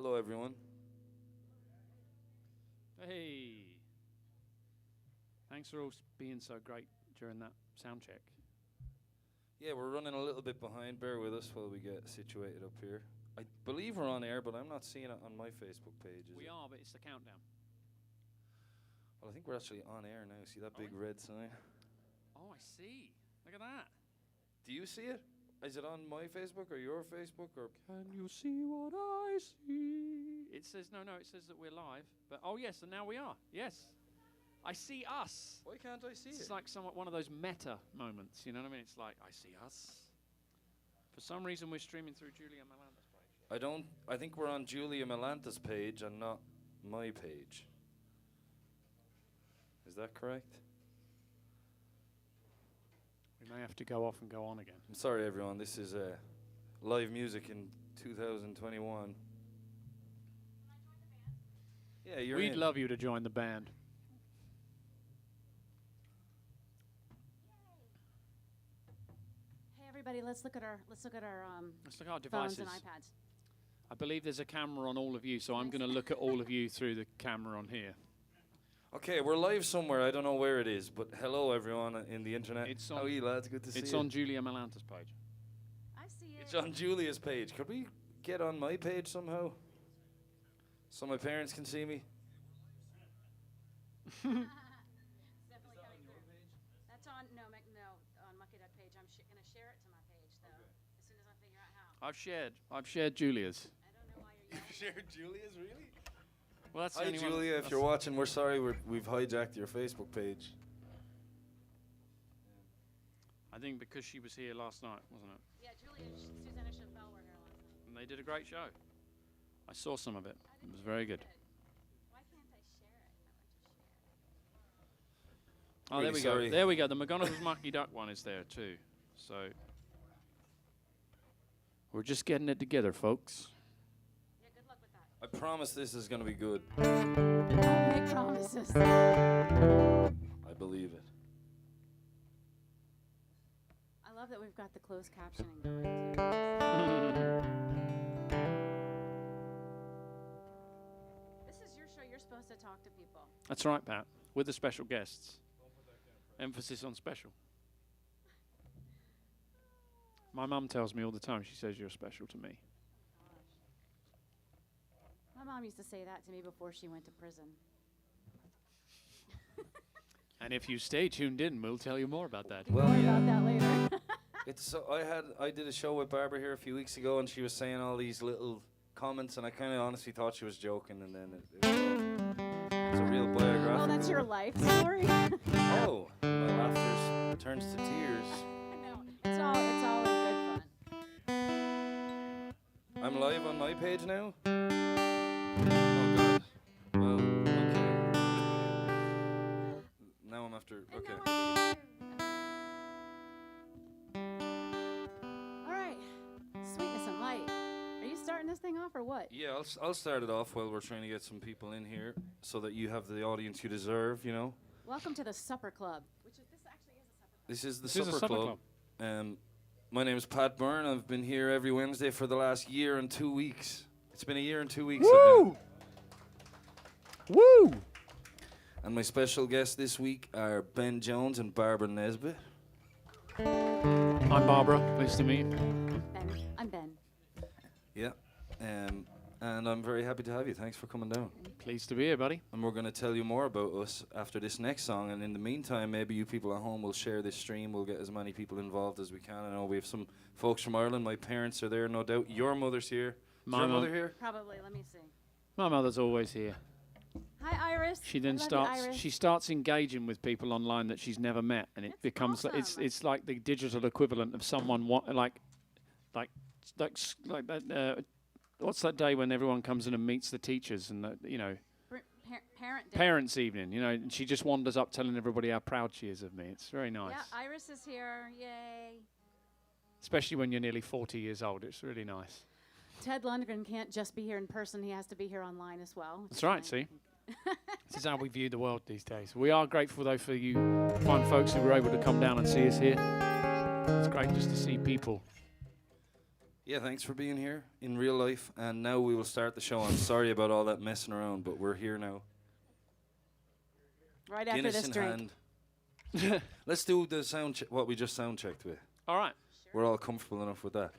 Hello, everyone. Hey. Thanks for all being so great during that sound check. Yeah, we're running a little bit behind. Bear with us while we get situated up here. I believe we're on air, but I'm not seeing it on my Facebook page. We are, but it's the countdown. Well, I think we're actually on air now. See that big red sign? Oh, I see. Look at that. Do you see it? Is it on my Facebook or your Facebook or? Can you see what I see? It says no. It says that we're live. But oh yes, and now we are. Yes, I see us. Why can't I see it? It's like somewhat one of those meta moments. You know what I mean? It's like I see us. For some reason, we're streaming through Julia Milanda's page. I think we're on Julia Milanda's page and not my page. Is that correct? We may have to go off and go on again. I'm sorry, everyone. This is live music in 2021. Yeah, you're We'd in. love you to join the band. Hey everybody, let's look at our Let's look at our phones devices. and iPads. I believe there's a camera on all of you, so I'm going to look at all of you through the camera on here. Okay, we're live somewhere. I don't know where it is, but hello, everyone in the internet. It's How on- are you, lads? Good to see you. It's on Julia Milanda's page. I see it. It's on Julia's page. Could we get on my page somehow? So my parents can see me? It's definitely coming through. That's on on Mucky Duck page. I'm gonna share it to my page though, as soon as I figure out how. I've shared Julia's. I don't know why you're yelling. Shared Julia's, really? Well, that's the Hi, only one Julia. If that's- you're watching, we're sorry we've hijacked your Facebook page. I think because she was here last night, wasn't it? Yeah, Susanna Chappelle were here last night. And they did a great show. I saw some of it. It was very good. Why can't I share it? Oh, there Really we sorry. go. There we go. The McGonagall's Mucky Duck one is there too. So we're just getting it together, folks. Yeah, good luck with that. I promise this is going to be good. Don't make promises. I believe it. I love that we've got the closed captioning going too. This is your show. You're supposed to talk to people. That's right, Pat. With the special guests. Emphasis on special. My mum tells me all the time. She says you're special to me. My mom used to say that to me before she went to prison. And if you stay tuned in, we'll tell you more about that. Well, More yeah. about that later. It's so I did a show with Barbara here a few weeks ago, and she was saying all these little comments, and I kind of honestly thought she was joking, and then it's a real biographical. Oh, that's your life story. Oh, my laughter turns to tears. No, it's all in good fun. I'm live on my page now. Oh God. Well, okay. Now I'm after. And Okay. now I do. All right, sweetness and light. Are you starting this thing off or what? Yeah, I'll start it off while we're trying to get some people in here, so that you have the audience you deserve. You know. Welcome to the Supper Club. This actually is a supper club. This is the This is a Supper supper Club. My name is Pat Byrne. I've been here every Wednesday for the last year and 2 weeks. It's been a year and 2 weeks. Woo! Woo! And my special guests this week are Ben Jones and Barbara Nesbitt. I'm Barbara. Pleased to meet you. Ben. I'm Ben. Yeah. And I'm very happy to have you. Thanks for coming down. Pleased to be here, buddy. And we're going to tell you more about us after this next song. And in the meantime, maybe you people at home will share this stream. We'll get as many people involved as we can. I know we have some folks from Ireland. My parents are there, no doubt. Your mother's here. Is My your mum- mother here? Probably. Let me see. My mother's always here. Hi, Iris. She then I love you, Iris. she starts engaging with people online that she's never met, and it That's becomes awesome. it's like the digital equivalent of someone like that. What's that day when everyone comes in and meets the teachers and Parent day. parents' evening? And she just wanders up telling everybody how proud she is of me. It's very nice, Yeah, Iris is here. Yay. especially when you're nearly 40 years old. It's really nice. Ted Lundgren can't just be here in person. He has to be here online as well. which That's is right. nice. See. This is how we view the world these days. We are grateful, though, for you fine folks who were able to come down and see us here. It's great just to see people Yeah, thanks for being here in real life. And now we will start the show. I'm sorry about all that messing around, but we're here now. Right after Guinness this in drink. hand. Let's do the what we just sound checked with. All right. We're all comfortable enough with that.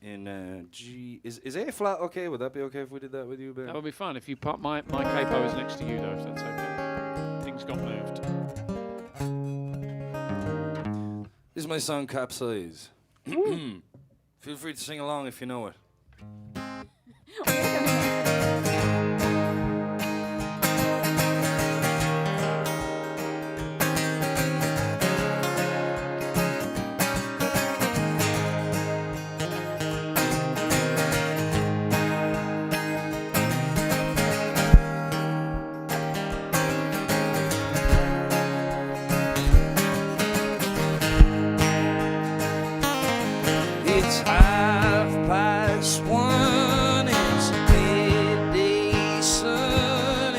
In G, is A flat okay? Would that be okay if we did that with you, Ben? That would be fun if you put my capo is next to you, though, if that's okay. Things got moved. This is my song Capsize. Feel free to sing along if you know it. It's 1:30, it's midday sun,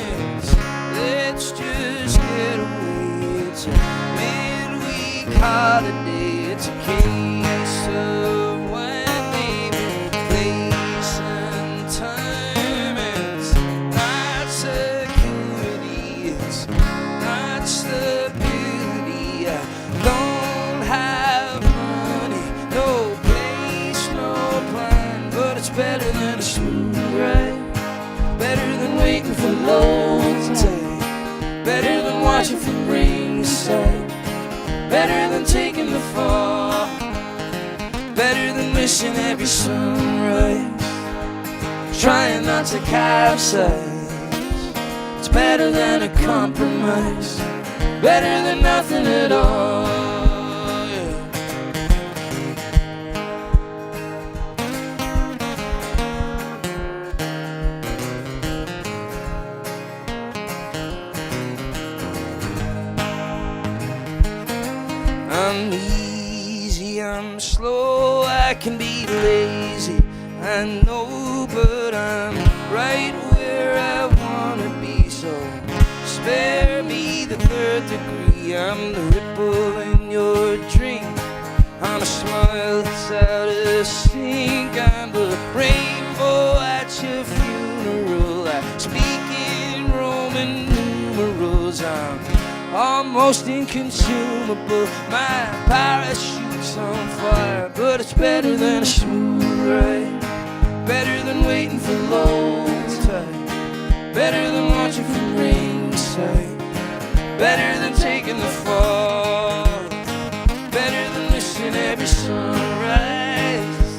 let's just get away. It's a midweek holiday, it's a case of when maybe place and time. It's not security, it's not stability. I don't have money, no better than a smooth ride, better than waiting for low tide, better than watching from ringside, better than taking the fall, better than missing every sunrise, trying not to capsize. It's better than a compromise, better than nothing at all. I'm easy, I'm slow, I can be lazy, I know, but I'm right where I wanna be. So spare me the third degree, I'm the ripple in your drink, I'm a smile that's out of sync, I'm the rainbow at your funeral, I speak in Roman numerals, I'm almost inconsumable, my parachute's on fire, but it's better than a smooth ride, better than waiting for low tide, better than watching from ringside, better than taking the fall, better than missing every sunrise,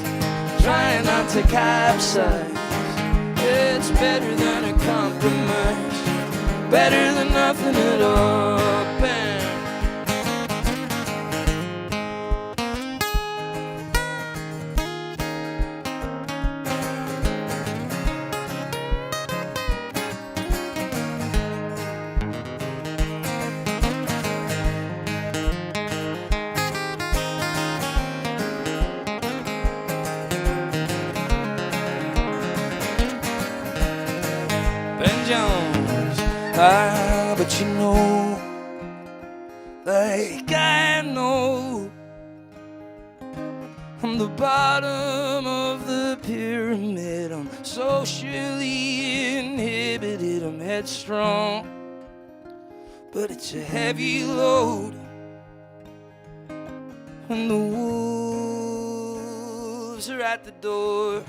trying not to capsize. It's better than a compromise, better than nothing at all. Bam. Ben Jones, but you know, like I know, I'm the bottom of the pyramid, I'm socially inhibited, I'm headstrong, but it's a heavy load when the wolves are at the door.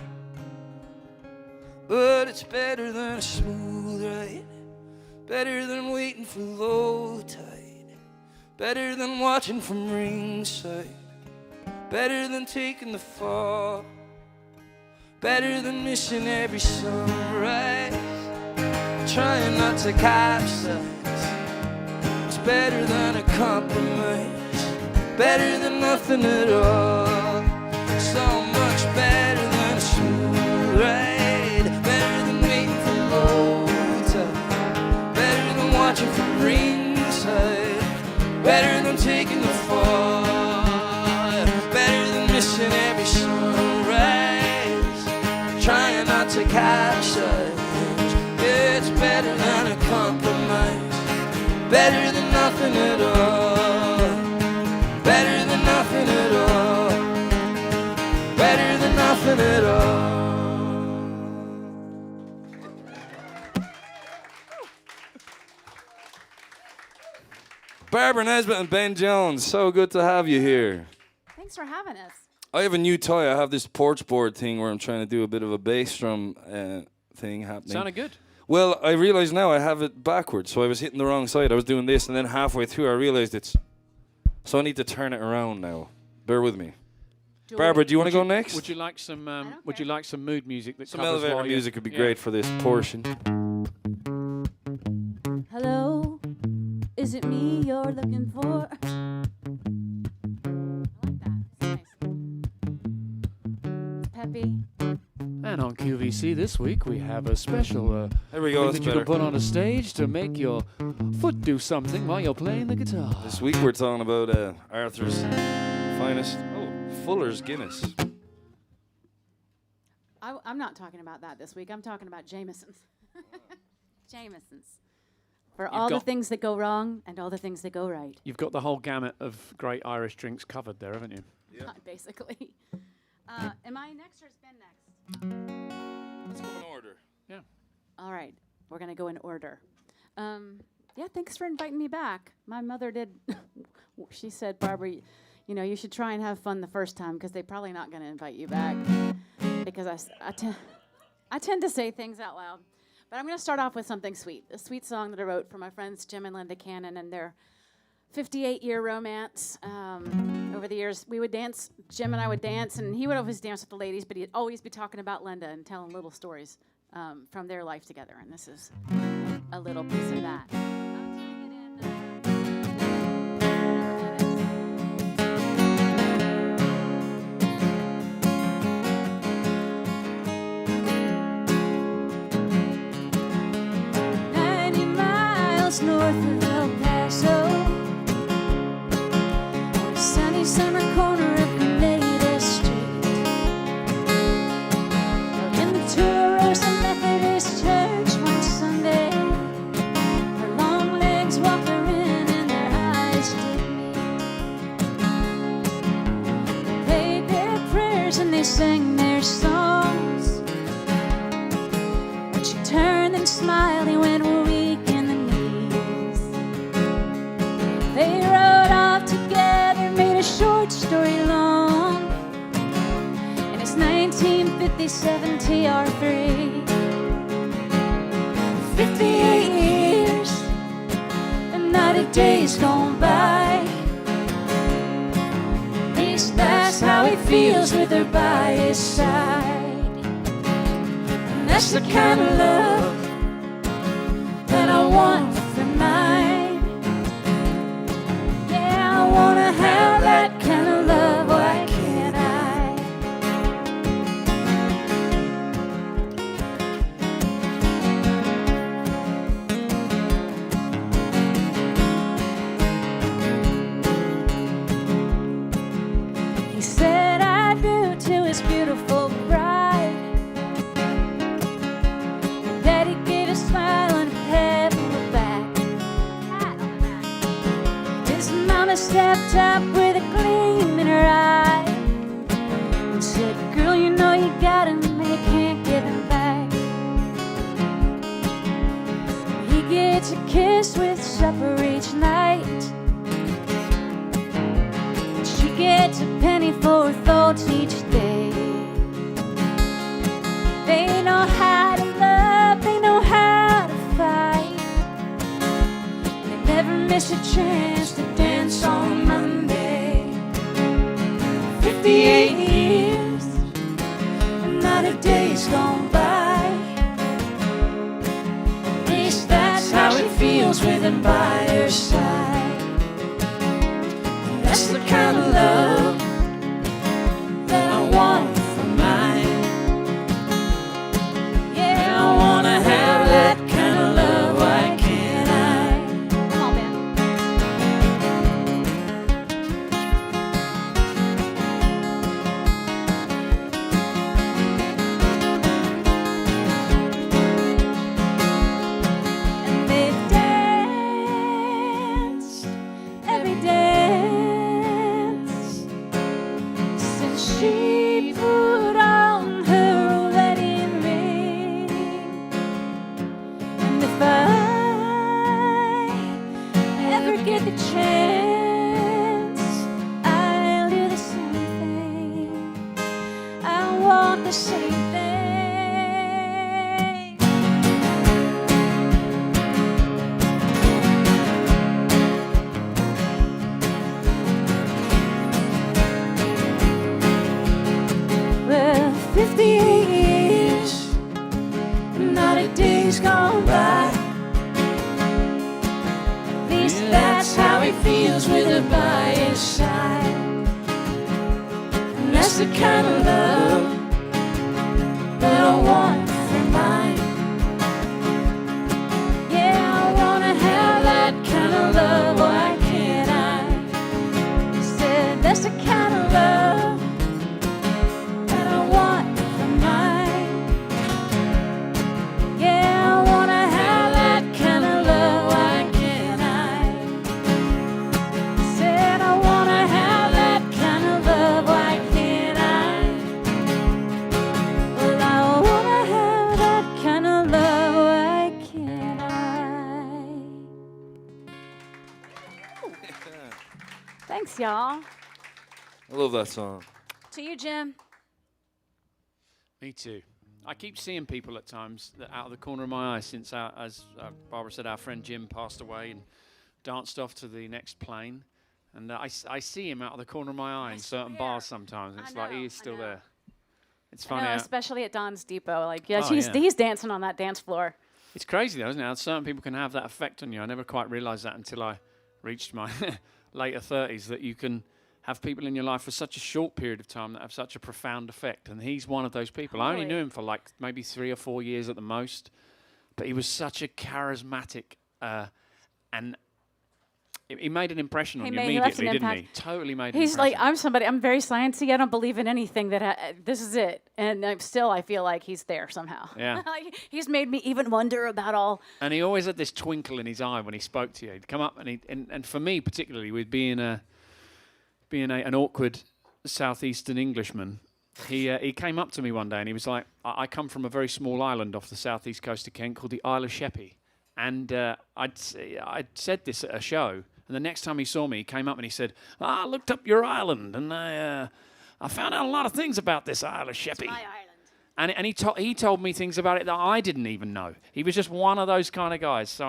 But it's better than a smooth ride, better than waiting for low tide, better than watching from ringside, better than taking the fall, better than missing every sunrise, trying not to capsize. It's better than a compromise, better than nothing at all, so much better than a smooth ride, watching from ringside, better than taking the fall, better than missing every sunrise, trying not to capsize. It's better than a compromise, better than nothing at all, better than nothing at all, better than nothing at all. Barbara Nesbitt and Ben Jones, so good to have you here. Thanks for having us. I have a new toy. I have this porch board thing where I'm trying to do a bit of a bass drum thing happening. Sounded good. Well, I realize now I have it backwards, so I was hitting the wrong side. I was doing this, and then halfway through I realized it's... So I need to turn it around now. Bear with me. Barbara, do you want to go next? Would you like some mood music that Some covers elevator while you- music would be Yeah. great for this portion. Hello, is it me you're looking for? I like that. It's nice. Peppy. And on QVC this week we have a special There we go, thing that's that you better. can put on a stage to make your foot do something while you're playing the guitar. This week we're talking about Arthur's finest. Oh, Fuller's Guinness. I'm not talking about that this week. I'm talking about Jameson's. Jameson's. For all the got- things that go wrong and all the things that go right. You've got the whole gamut of great Irish drinks covered there, haven't you? Yeah. Basically. Am I next or is Ben next? Let's go in order. Yeah. All right. We're going to go in order. Yeah, thanks for inviting me back. My mother did. She said, Barbara, you should try and have fun the first time because they're probably not going to invite you back. Because I tend to say things out loud. But I'm going to start off with something sweet. A sweet song that I wrote for my friends Jim and Linda Cannon and their 58-year romance. Over the years, we would dance. Jim and I would dance, and he would always dance with the ladies, but he'd always be talking about Linda and telling little stories from their life together. And this is a little piece of that. I'm doing it in, north of El Paso, on a sunny summer corner of Grenada Street, in the Tularosa Methodist Church one Sunday, her long legs walked her in and their eyes did meet. They prayed their prayers and they sang their songs. When she turned and smiled, he went weak in the knees. They rode off together, made a short story long, and it's 1957 TR3. 58 years and not a day's gone by. At least that's how he feels with her by his side. And that's the kind of love that I want for mine. Yeah, I wanna have that kind of love, why can't I? He said I do to his beautiful bride. And Daddy gave a smile and a pat on the back. His mama stepped up with a gleam in her eye and said, girl, you know you got him and you can't give him back. He gets a kiss with supper each night. She gets a penny for her thoughts each day. They know how to love, they know how to fight. They never miss a chance to dance on Monday. 58 years and not a day's gone by. At least that's how it feels with him by her side. That's the kind of love that I want for mine. Yeah, I wanna have that kind of love, why can't I? Come on, Ben. And they've danced girls with her by his side. And that's the kind of love that I want for mine. Yeah, I wanna have that kind of love. Why can't I? He said that's the kind of love that I want for mine. Yeah, I wanna have that kind of love. Why can't I? He said I wanna have that kind of love. Why can't I? Well, I wanna have that kind of love. Why can't I? Thanks, y'all. I love that song. To you, Jim. Me too. I keep seeing people at times that out of the corner of my eye since, as Barbara said, our friend Jim passed away and danced off to the next plane. And I see him out of the corner of my eye in certain bars sometimes. And it's like he is still there. It's funny. I know, especially at Don's Depot. Like, yes, Oh, he's yeah. he's dancing on that dance floor. It's crazy though, isn't it? How certain people can have that effect on you. I never quite realised that until I reached my later 30s, that you can have people in your life for such a short period of time that have such a profound effect. And he's one of those people. I only knew him for like maybe 3 or 4 years at the most, but he was such a charismatic and he made an impression on you immediately, didn't he? Totally made an He's impression. like, I'm very sciencey. I don't believe in anything that this is it. And I feel like he's there somehow. Yeah. Like, he's made me even wonder about all. And he always had this twinkle in his eye when he spoke to you. He'd come up and for me particularly, with being an awkward southeastern Englishman, he came up to me one day and he was like, I come from a very small island off the southeast coast of Kent called the Isle of Sheppey. And I'd said this at a show. And the next time he saw me, he came up and he said, I looked up your island and I found out a lot of things about this Isle of Sheppey. It's my island. And he told me things about it that I didn't even know. He was just one of those kind of guys. So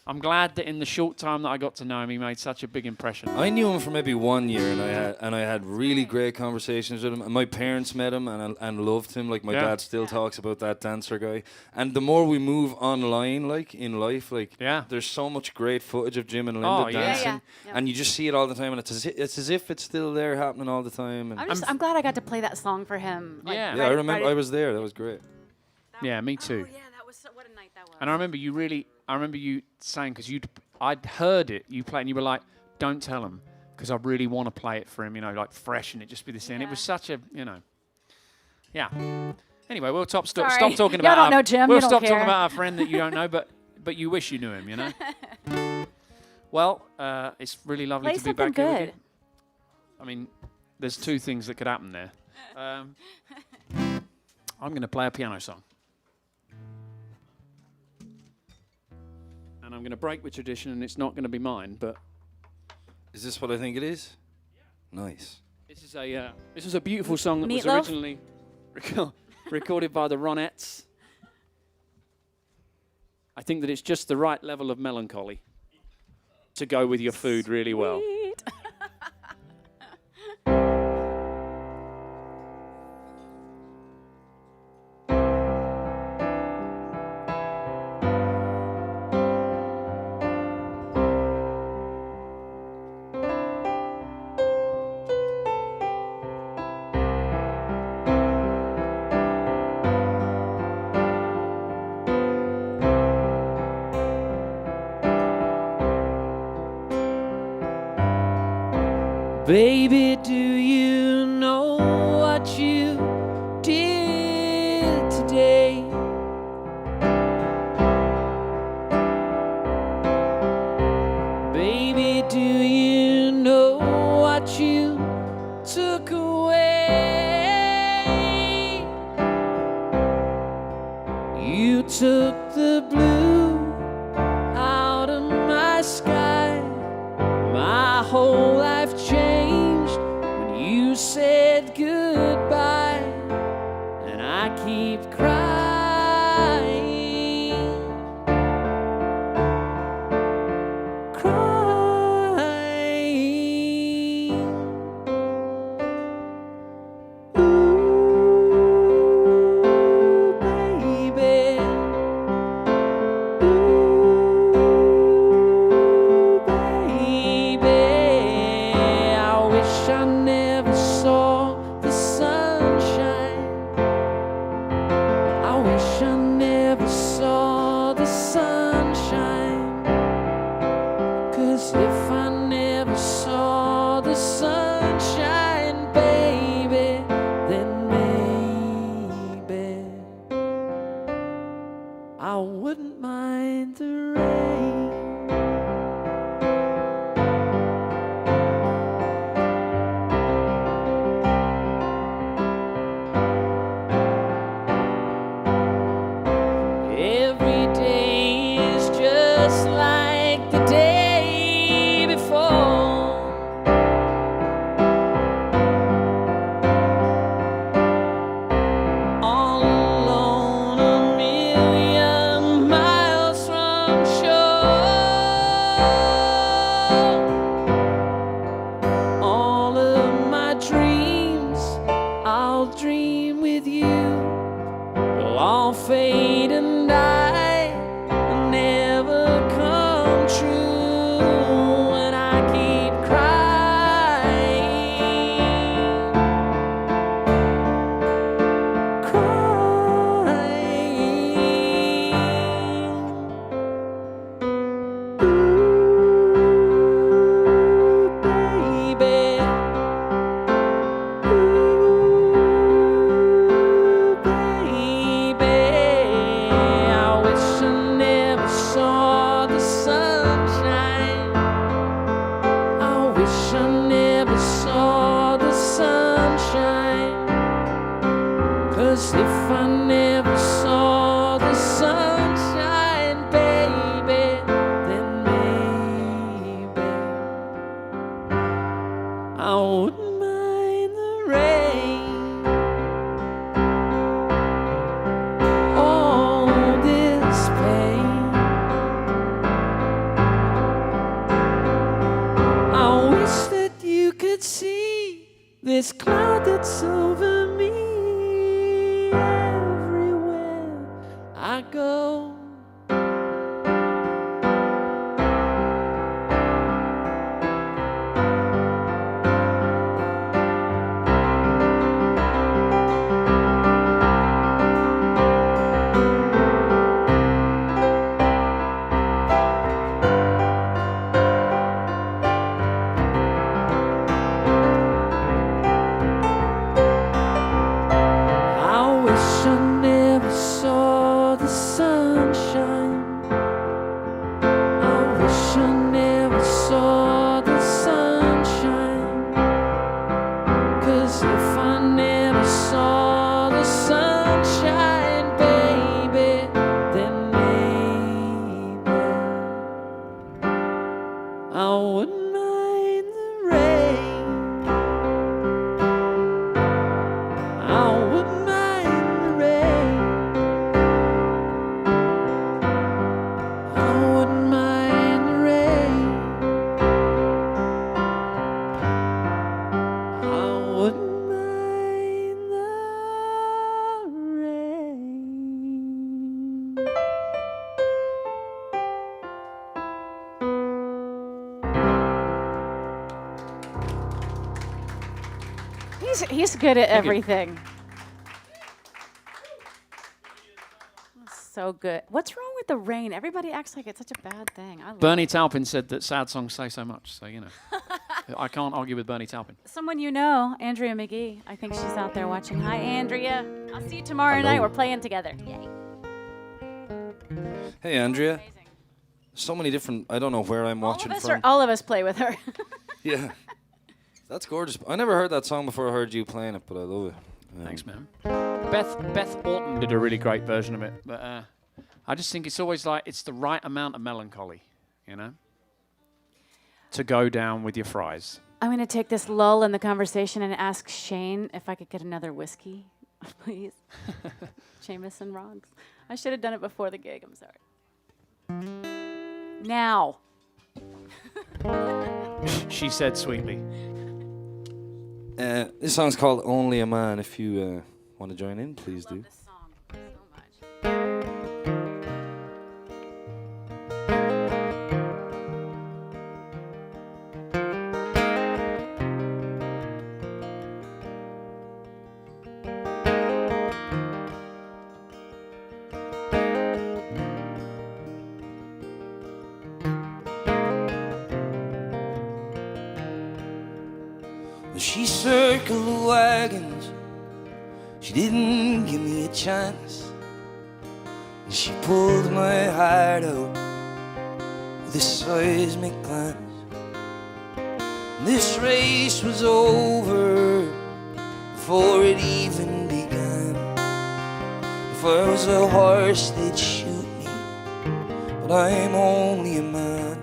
I'm glad that in the short time that I got to know him, he made such a big impression. I knew him for maybe 1 year, and I had really great conversations with him. And my parents met him and loved him. Like my dad still talks about that dancer guy. And the more we move online, like in life, like there's so much great footage of Jim and Linda dancing, and you just see it all the time. And it's as if it's still there happening all the time. And I'm glad I got to play that song for him. Like, Yeah. I remember I was there. That was great. Yeah, me too. Oh, yeah, that was what a night that was. And I remember you saying, because I'd heard it, you play, and you were like, don't tell him, because I really want to play it for him, like fresh, and it just be the same. It was such a, Anyway, we'll stop talking Y'all about don't know Jim, we'll you don't stop care. talking about our friend that you don't know, but you wish you knew him, Well, it's really lovely Play to be back something here with good. you. I mean, there's two things that could happen there. I'm going to play a piano song. And I'm going to break with tradition, and it's not going to be mine, but Is this what I think it is? Nice. this is a beautiful song that was Meatloaf? originally recorded by the Ronettes. I think that it's just the right level of melancholy to go with your food really well. Sweet. Baby, do you know what you did today? Baby, do you know what you took away? You took the blue out of my sky. My whole life changed when you said goodbye, and I keep crying, crying. mind the rain. Every day is just like the day before. All alone a million miles from shore. All of my dreams I'll dream with you. Will all fade and die and never come true. And I keep If I never saw the sunshine, baby, then maybe I wouldn't mind the rain. All this pain, I wish that you could see this cloud that's over me. Everywhere I go, I wish I never saw the sunshine. I wish I never saw the sunshine. 'Cause if I never saw the sunshine, baby, then maybe I wouldn't mind the rain. I wouldn't mind the rain. I wouldn't mind the rain. I wouldn't mind the rain. He's good at everything. So good. What's wrong with the rain? Everybody acts like it's such a bad thing. I love Bernie it. Taupin said that sad songs say so much, so you know. I can't argue with Bernie Taupin. Someone you know, Andrea McGee. I think she's out there watching. Hi, Andrea. I'll see you tomorrow night. We're playing together. Yay. Hey, Andrea. Amazing. So many different. I don't know where I'm watching from. All of us play with her. Yeah, that's gorgeous. I never heard that song before I heard you playing it, but I love it. Thanks, man. Beth Orton did a really great version of it, but I just think it's always like it's the right amount of melancholy, you know, to go down with your fries. I'm going to take this lull in the conversation and ask Shane if I could get another whiskey, please. Jameson Roggs. I should have done it before the gig. I'm sorry. Now. She said sweetly. This song's called "Only a Man." If you want to join in, please do. This song so much. She circled the wagons, she didn't give me a chance. she pulled my heart out with a seismic glance. This race was over before it even began. If I was a horse, they'd shoot me, but I'm only a man.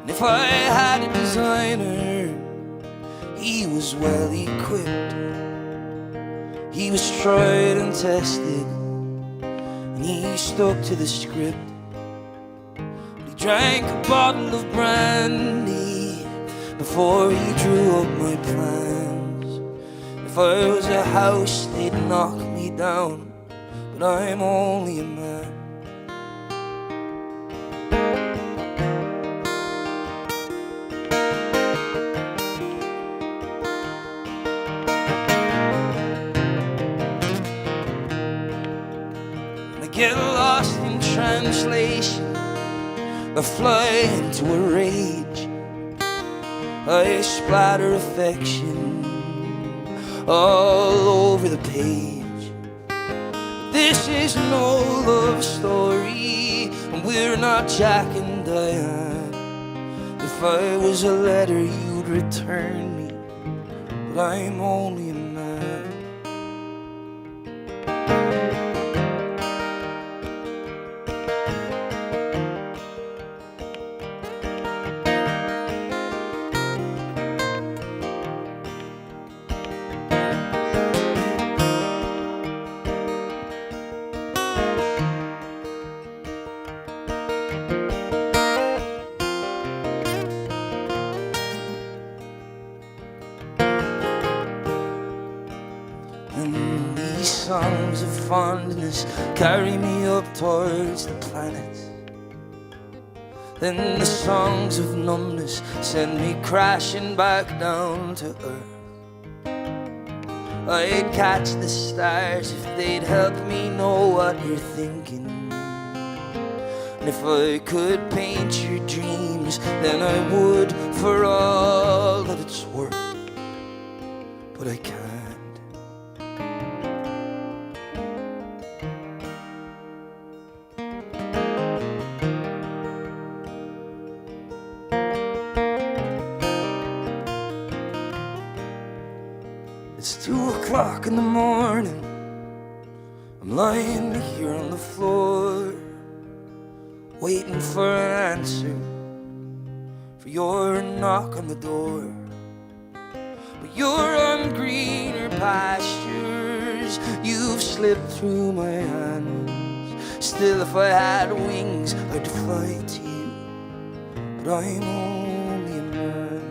And if I had a designer, he was well equipped. He was tried and tested, and he stuck to the script. He drank a bottle of brandy before he drew up my plans. If I was a house, they'd knock me down, but I'm only a man. Get lost in translation, I fly into a rage. I splatter affection all over the page. This is no love story, and we're not Jack and Diane. If I was a letter, you'd return me, but I'm only a man. And these songs of fondness carry me up towards the planets. Then the songs of numbness send me crashing back down to earth. I'd catch the stars if they'd help me know what you're thinking. And if I could paint your dreams, then I would for all that it's worth. But I can't. It's 2 o'clock in the morning. I'm lying here on the floor, waiting for an answer, for your knock on the door. But you're on greener pastures, you've slipped through my hands. Still, if I had wings, I'd fly to you, but I'm only a man.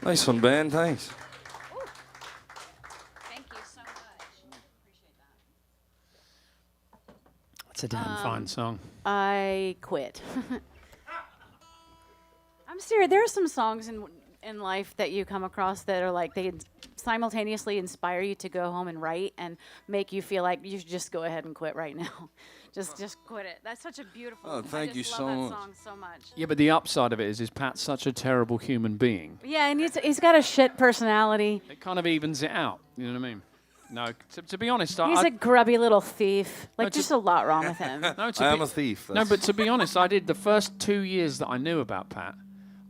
Nice one, Ben. Thanks. Thank you so much. Appreciate that. It's a damn fine song. I quit. I'm serious. There are some songs in life that you come across that are like they simultaneously inspire you to go home and write and make you feel like you should just go ahead and quit right now. Just quit it. That's such a beautiful. Oh, thank you so love much. that song so much. Yeah, but the upside of it is Pat's such a terrible human being. Yeah, and he's got a shit personality. It kind of evens it out. You know what I mean? No, to be honest, He's a grubby little thief. Like, to- just a lot wrong with him. no, I am a thief. No, but to be honest, I did the first 2 years that I knew about Pat.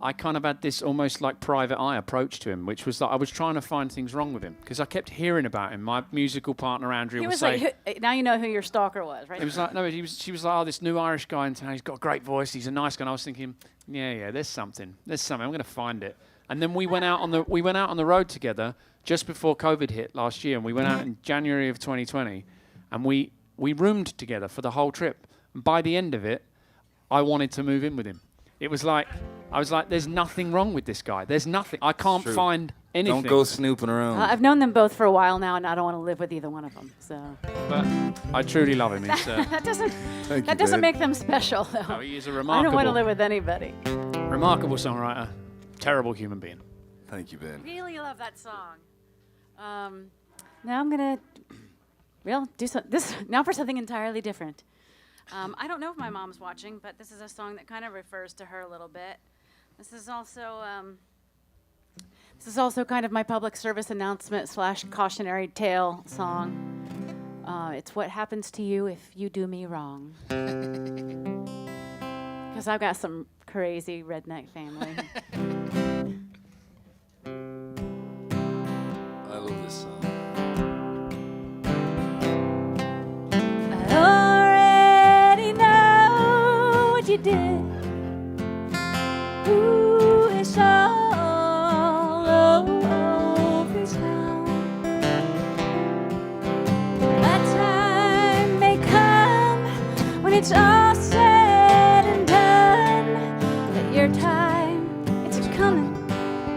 I kind of had this almost like private eye approach to him, which was that I was trying to find things wrong with him because I kept hearing about him. My musical partner Andrea He would was say, like, now you know who your stalker was, right? it was like, no, she was like, oh, this new Irish guy in town, he's got a great voice, he's a nice guy. And I was thinking, yeah, there's something, I'm going to find it. And then we went out on the road together just before COVID hit last year, and we went out in January of 2020, and we roomed together for the whole trip. And by the end of it, I wanted to move in with him. It was like I was like, there's nothing wrong with this guy. There's nothing. I can't True. find anything. Don't go snooping around. I've known them both for a while now, and I don't want to live with either one of them. So But I truly love him. He's, that doesn't Thank that you, doesn't babe. make them special, though. no, he is a I don't want to remarkable, live with anybody. remarkable songwriter, terrible human being. Thank you, Ben. Really love that song. Now I'm gonna do this now for something entirely different. I don't know if my mom's watching, but this is a song that kind of refers to her a little bit. This is also kind of my public service announcement / cautionary tale song. It's what happens to you if you do me wrong. Because I've got some crazy redneck family. I love this song. I already know what you did. Ooh, it's all over town. That time may come when it's all said and done. But your time, it's coming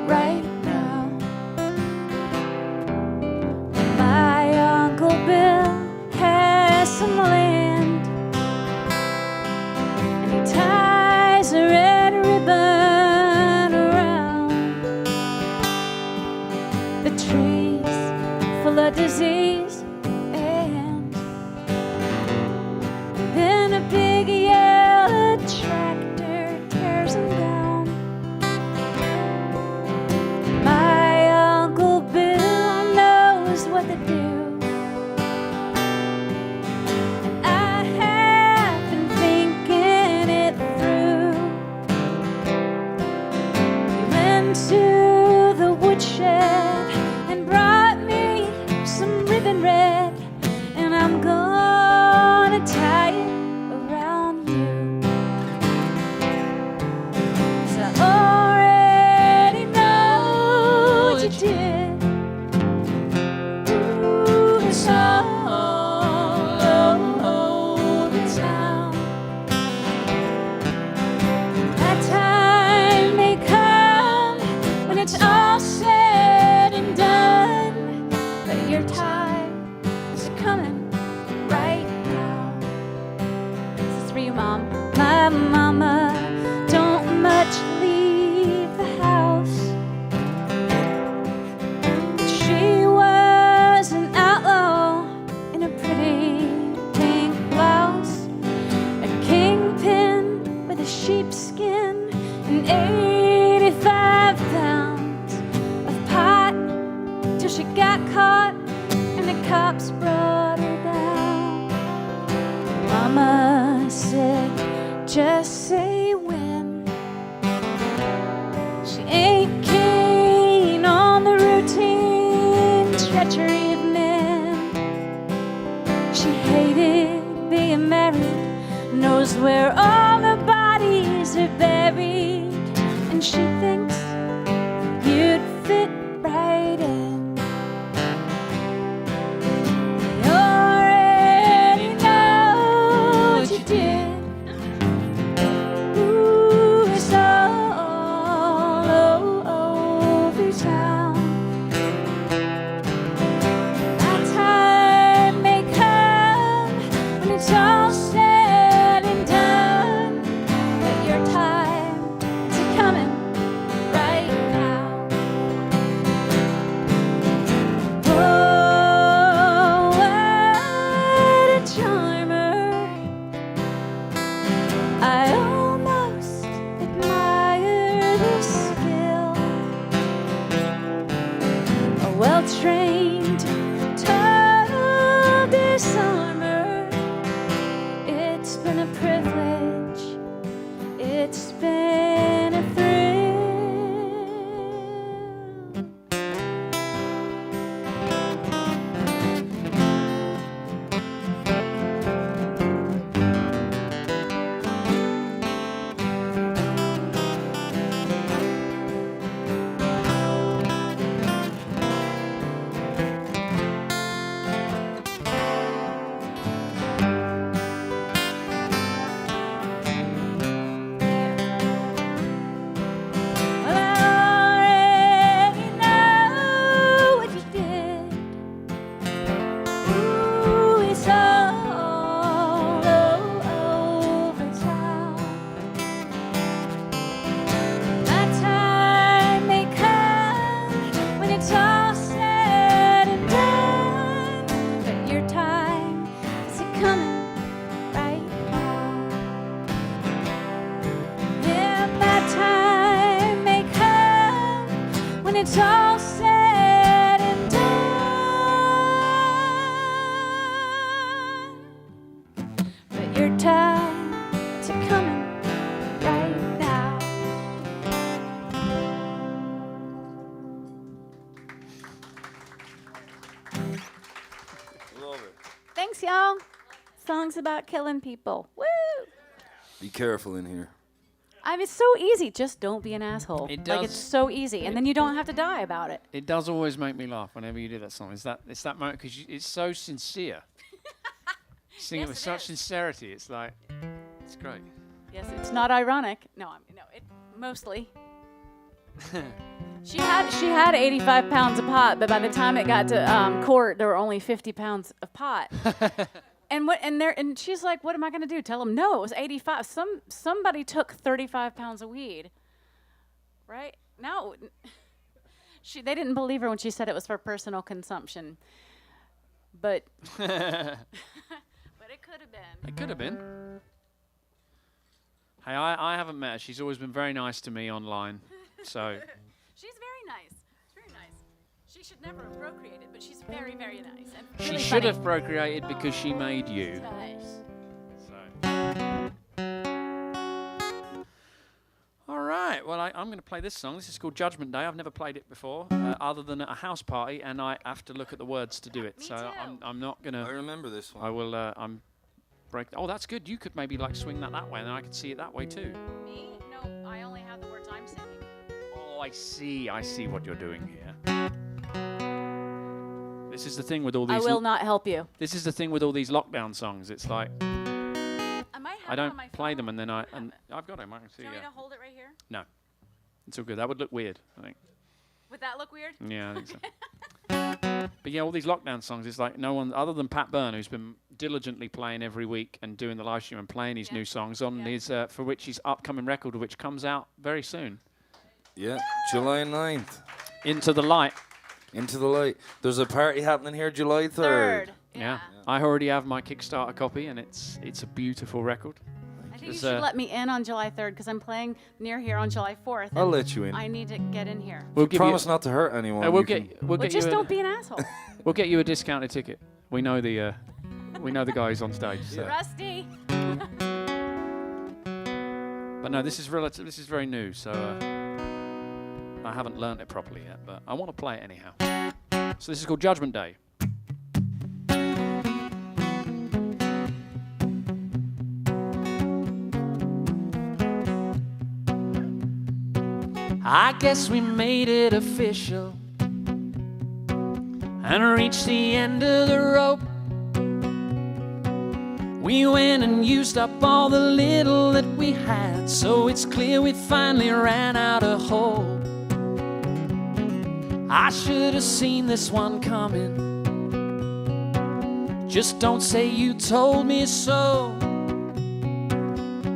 right now. My Uncle Bill has some land, and he ties a red ribbon around the trees full of disease, and then a big yellow tractor tears him down. My Uncle Bill knows what to do. I have been thinking it through. He went to the woodshed and brought me some ribbon red, and I'm gonna tie it around you. 'Cause I already know what you did. Ooh, it's all over town. That time may come when it's all said and done, but your time is coming right now. This is for you, Mom. My mama don't much leave the house. She was an outlaw in a pretty pink blouse, a kingpin with a sheepskin and 85 pounds of pot, till she got caught and the cops brought her down. Mama said, just say when. She ain't keen on the routine treachery of men. She hated being married, knows where all the bodies are buried, and she thinks you'd fit right in. I already know what you did. Ooh, it's all over town. That time may come when it's all said and done, but your time is coming right now. Oh, what a charmer. I almost admire the skill. A well-trained total disarmer. It's been a privilege. It's been a thrill. Thanks, y'all. Songs about killing people. Woo! Be careful in here. I mean, it's so easy. Just don't be an asshole. It Like, does- it's so easy. And then you don't have to die about it. It does always make me laugh whenever you do that song. It's that moment because it's so sincere. Sing it with such sincerity. It's like, it's great. Yes, it's not ironic. No, it mostly. She had 85 pounds of pot, but by the time it got to court, there were only 50 pounds of pot. And she's like, "What am I going to do? Tell him no? It was 85. Somebody took 35 pounds of weed, right? No, they didn't believe her when she said it was for personal consumption, but but it could have been. It could have been. Hey, I haven't met her. She's always been very nice to me online. So She's very nice. Very nice. She should never have procreated, but she's very, very nice. And she really should funny. have procreated because she made you. Nice. So. All right. Well, I'm going to play this song. This is called Judgment Day. I've never played it before, other than at a house party, and I have to look at the words to do it. Me so too. I'm not going I to. remember this one. I will. I'm break. Oh, that's good. You could maybe like swing that way, and then I could see it that way too. Me? No, I only have the words I'm singing. Oh, I see. I see what you're doing here. This is the thing with all I these. will not help you. This is the thing with all these lockdown songs. It's like I might have I it on don't my play phone. them, and then I've got them. I can see. Do you want me Yeah. to hold it right here? No, it's all good. That would look weird. I think. Would that look weird? Yeah, I think so. But yeah, all these lockdown songs, it's like no one other than Pat Byrne, who's been diligently playing every week and doing the live stream and playing his new songs on his for which his upcoming record, which comes out very soon. Yeah, July 9th. Into the Light. Into the Light. There's a party happening here July 3rd. Third. Yeah. I already have my Kickstarter copy, and it's a beautiful record. I think you There's, should let me in on July 3rd because I'm playing near here on July 4th. I'll and let you in. I need to get in here. We'll give Promise you. not to hurt anyone. We'll You can- get. We'll Well, get just you. don't be an asshole. We'll get you a discounted ticket. We know the. We know the guys on stage. So. Rusty. But no, this is relative. This is very new, so I haven't learned it properly yet. But I want to play it anyhow. So this is called Judgment Day. I guess we made it official and reached the end of the rope. We went and used up all the little that we had, so it's clear we finally ran out of hope. I should have seen this one coming. Just don't say you told me so.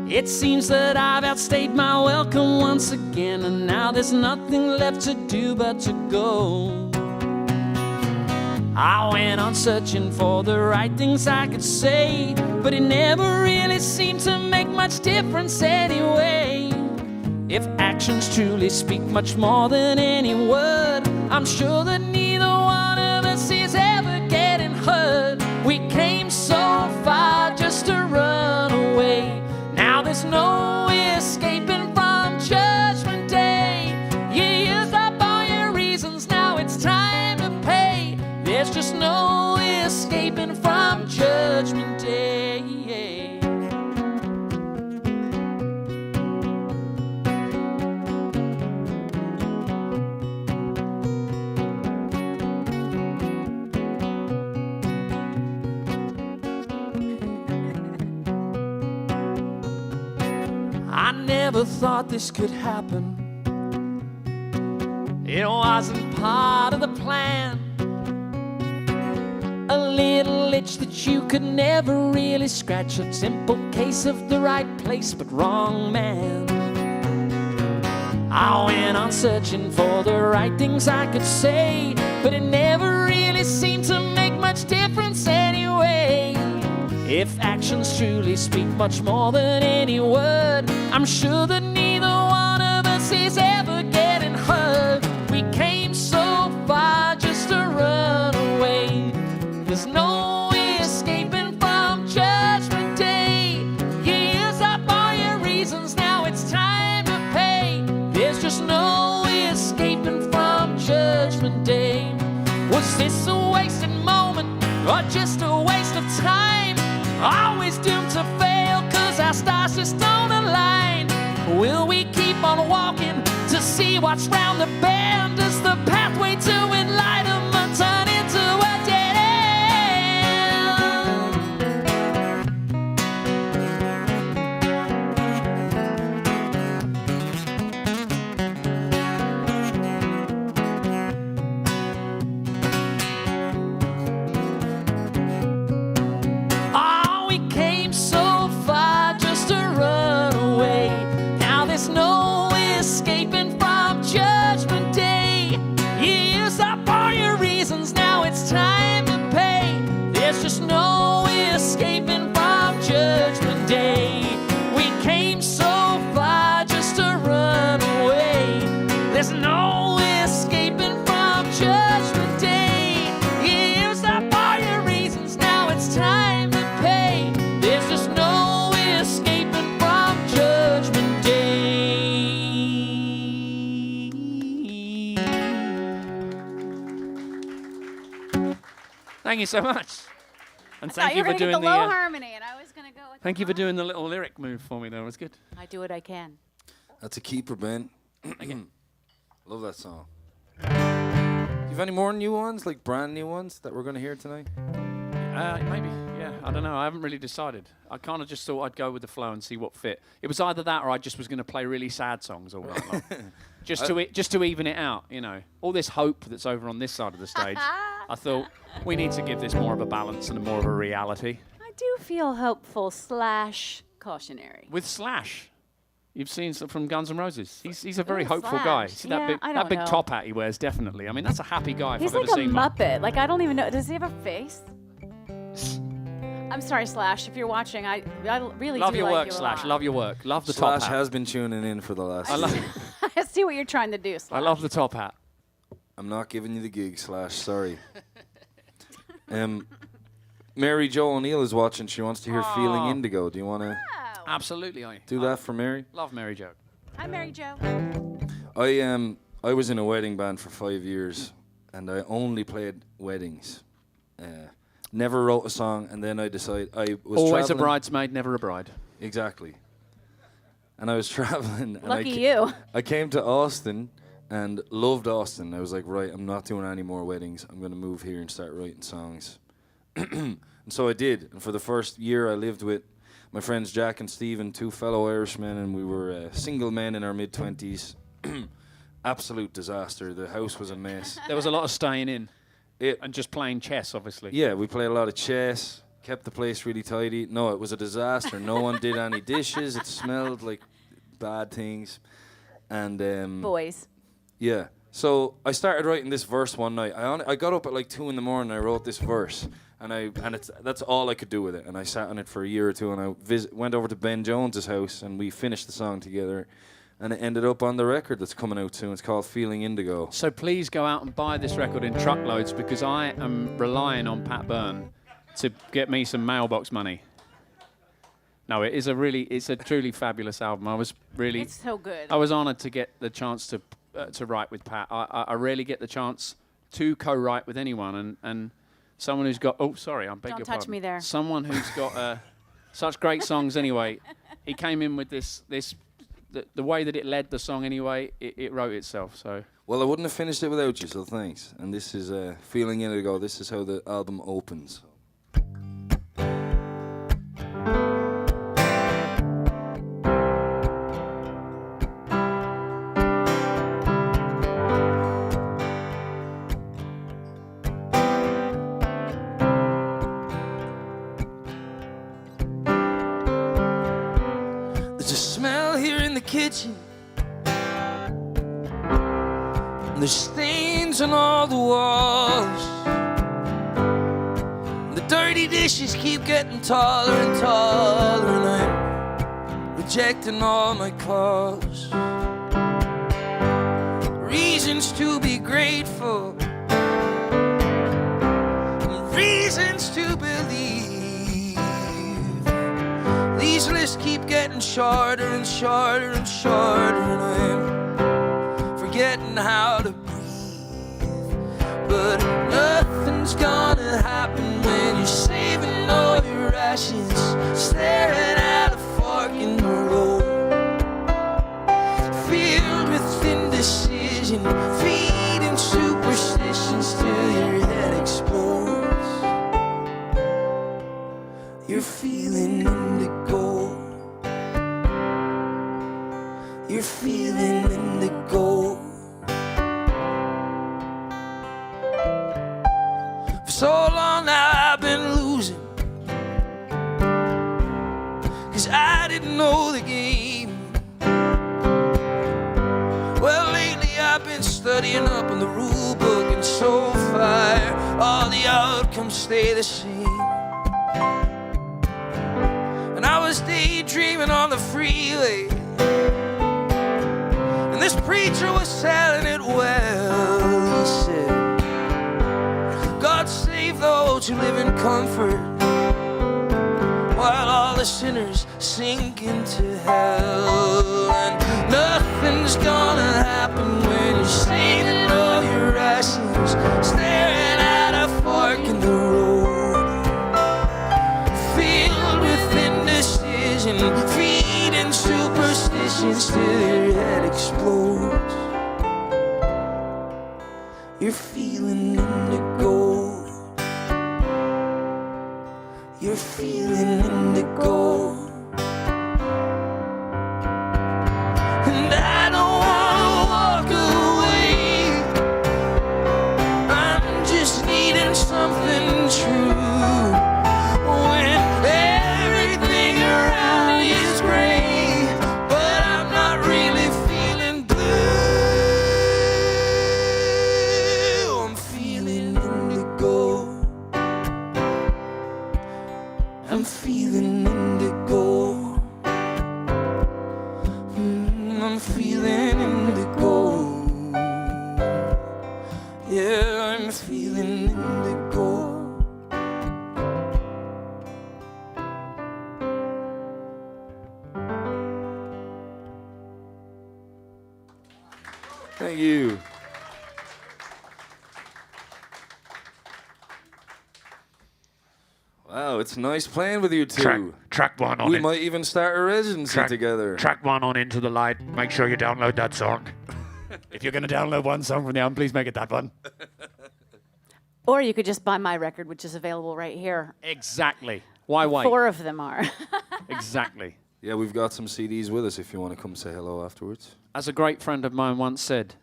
It seems that I've outstayed my welcome once again, and now there's nothing left to do but to go. I went on searching for the right things I could say, but it never really seemed to make much difference anyway. If actions truly speak much more than any word, I'm sure that neither one of us is ever getting hurt. We came so far just to run away. Now there's no escaping from Judgment Day. You used up all your reasons, now it's time to pay. There's just no escaping from Judgment Day. I never thought this could happen. It wasn't part of the plan. A little itch that you could never really scratch. A simple case of the right place but wrong man. I went on searching for the right things I could say, but it never really seemed to make much difference anyway. If actions truly speak much more than any word, I'm sure that neither one of us is ever getting hurt. We came so far just to run away. There's no escaping from Judgment Day. You used up all your reasons, now it's time to pay. There's just no escaping from Judgment Day. Was this a wasted moment or just a waste of time? our stars just don't align? Will we keep on walking to see what's round the bend? Does the pathway to enlightenment turn into a dead end? Oh, we came so far just to run away. Now there's no escaping from Judgment Day. You used up all your reasons, now it's time to pay. There's just no escaping from Judgment Day. We came so far just to run away. There's no escaping from Judgment Day. You used up all your reasons, now it's time to pay. There's just no escaping from Judgment Day. Thank you so much. And thank you for doing the the. low harmony, and I was gonna go with Thank the you for high. doing the little lyric move for me. Though it was good. I do what I can. That's a keeper, Ben. Love that song. Do you have any more new ones, like brand new ones, that we're going to hear tonight? Maybe, yeah. I don't know. I haven't really decided. I kind of just thought I'd go with the flow and see what fit. It was either that or I just was going to play really sad songs all night long. just to even it out, you know. All this hope that's over on this side of the stage. I thought we need to give this more of a balance and more of a reality. I do feel hopeful / cautionary. With Slash. You've seen some from Guns N' Roses. He's a very Ooh, hopeful guy. Slash. See Yeah, that I big don't know. top hat he wears, definitely. I mean, that's a happy guy if He's I've like ever a seen one. Muppet. Like, I don't even know. Does he have a face? I'm sorry, Slash, if you're watching. I really Love do your like work, you a Slash. lot. Love your work. Love the Slash top hat. has been tuning in for the last I love, I see what you're trying to do, Slash. I love the top hat. I'm not giving you the gig, Slash. Sorry. Mary Jo O'Neill is watching. She wants to hear Feeling Indigo. Do you want to Oh. Absolutely, I do that for Mary? love Mary Jo. Hi, Mary Jo. I was in a wedding band for 5 years, and I only played weddings. Never wrote a song, and then I decided I was Always a traveling- bridesmaid, never a bride. Exactly. And I was traveling. And Lucky you. I came to Austin and loved Austin. I was like, right, I'm not doing any more weddings. I'm going to move here and start writing songs. And so I did. And for the first year, I lived with my friends Jack and Stephen, 2 fellow Irishmen, and we were single men in our mid-20s. Absolute disaster. The house was a mess. There was a lot of staying in and just playing chess, obviously. Yeah, we played a lot of chess, kept the place really tidy. No, it was a disaster. No one did any dishes. It smelled like bad things. And Boys. yeah. So I started writing this verse one night. I got up at like 2 a.m. and I wrote this verse. And that's all I could do with it. And I sat on it for a year or two, and I went over to Ben Jones's house, and we finished the song together. And it ended up on the record that's coming out soon. It's called Feeling Indigo. So please go out and buy this record in truckloads, because I am relying on Pat Byrne to get me some mailbox money. No, it's a truly fabulous album. It's so good. I was honoured to get the chance to write with Pat. I rarely get the chance to co-write with anyone, and someone who's got. Oh, sorry, I beg Don't your touch pardon. me there. Someone who's got such great songs. Anyway, he came in with this. The way that it led the song. Anyway, it wrote itself. So. Well, I wouldn't have finished it without you, so thanks. And this is Feeling Indigo. This is how the album opens. There's a smell here in the kitchen. And there's stains on all the walls. And the dirty dishes keep getting taller and taller. And I'm rejecting all my calls. Reasons to be grateful. And reasons to believe. These lists keep getting shorter and shorter and shorter, and I'm forgetting how to breathe. But nothing's gonna happen when you're saving all your ashes, staring at a fork You're feeling indigo. You're feeling indigo. For so long now I've been losing, 'cause I didn't know the game. Well, lately I've been studying up on the rule book, and so far all the outcomes stay the same. And I was daydreaming on the freeway, and this preacher was selling it well. He said, God save those who live in comfort, while all the sinners sink into hell. And nothing's gonna happen when you're saving all your rations, staring at a fork in the road, filled with indecision, feeding superstitions till your head explodes. You're feeling indigo. You're feeling indigo. And I don't wanna walk away. I'm just needing something true. When everything around me is gray, but I'm not really feeling blue. I'm feeling indigo. I'm feeling indigo. I'm feeling indigo. Yeah, I'm feeling indigo. Thank you. Wow, it's nice playing with you two. Track one on We it. might even start a residency together. Track one on Into the Light. Make sure you download that song. If you're going to download one song from the album, please make it that one. Or you could just buy my record, which is available right here. Exactly. Why wait? 4 of them are. Exactly. Yeah, we've got some CDs with us if you want to come say hello afterwards. As a great friend of mine once said,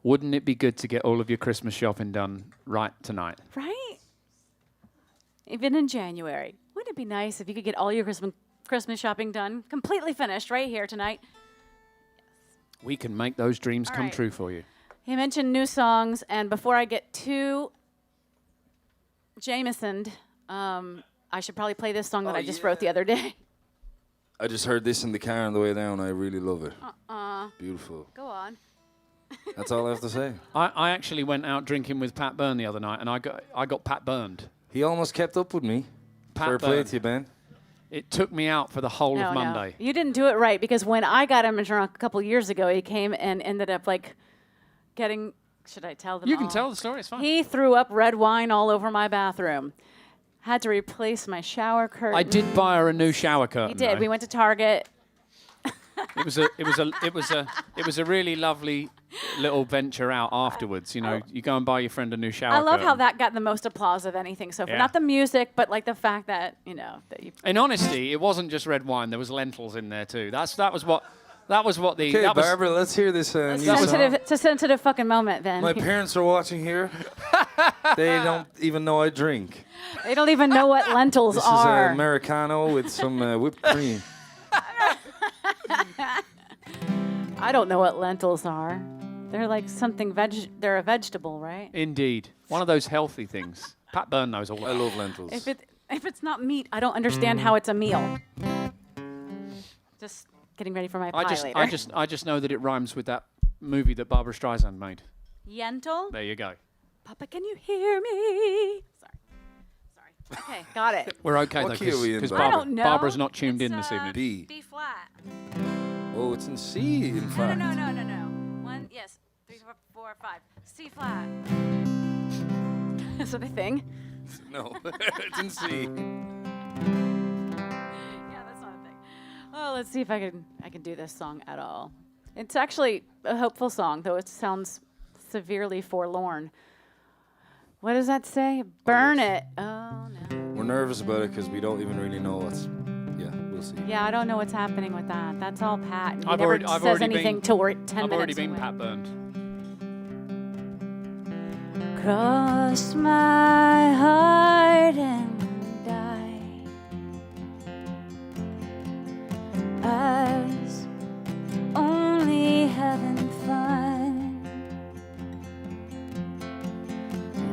wouldn't it be good to get all of your Christmas shopping done right tonight? Right? Even in January. Wouldn't it be nice if you could get all your Christmas shopping done, completely finished right here tonight? We can make those dreams All come right. true for you. He mentioned new songs, and before I get too Jamesoned, I should probably play this song that I just wrote the other day. I just heard this in the car on the way down. I really love it. Beautiful. Go on. That's all I have to say. I actually went out drinking with Pat Byrne the other night, and I got Pat Burned. He almost kept up with me. Pat Fair play Byrne. to you, Ben. It took me out for the whole of Monday. You didn't do it right, because when I got him drunk a couple years ago, he came and ended up like getting. Should I tell them? You can all? tell the story. It's fine. He threw up red wine all over my bathroom. Had to replace my shower curtain. I did buy her a new shower curtain. He did. though. We went to Target. It was a really lovely little venture out afterwards. You know, you go and buy your friend a new shower I love curtain. how that got the most applause of anything so far. Yeah. Not the music, but like the fact that that you. In honesty, it wasn't just red wine. There was lentils in there too. That was what the. Okay, that was, Barbara, let's hear this new Sensitive. song. It's a sensitive fucking moment, then. My parents are watching here. They don't even know I drink. They don't even know what lentils This are. is Americano with some whipped cream. I don't know what lentils are. They're like something They're a vegetable, right? Indeed, one of those healthy things. Pat Byrne knows all I that. love lentils. If it's not meat, I don't understand how it's a meal. Just getting ready for my pie later. I just know that it rhymes with that movie that Barbara Streisand made. Yentl? There you go. Papa, can you hear me? Sorry. Okay, got it. We're okay What though, key are we in, because Barbara? I don't know. Barbara's not tuned It's, in this evening. B. B flat. Oh, it's in C, in fact. No. 1, yes, 3, 4, 5. C flat. Is that a thing? No, it's in C. Yeah, that's not a thing. Oh, let's see if I can do this song at all. It's actually a hopeful song, though it sounds severely forlorn. What does that say? Burn it. Oh no. We're we're nervous about it because we don't even really know what's. Yeah, we'll see. Yeah, I don't know what's happening with that. That's all Pat. He I've never already says anything been, till we're 10 I've minutes already been away. Pat Byrne. Cross my heart and die as only having fun.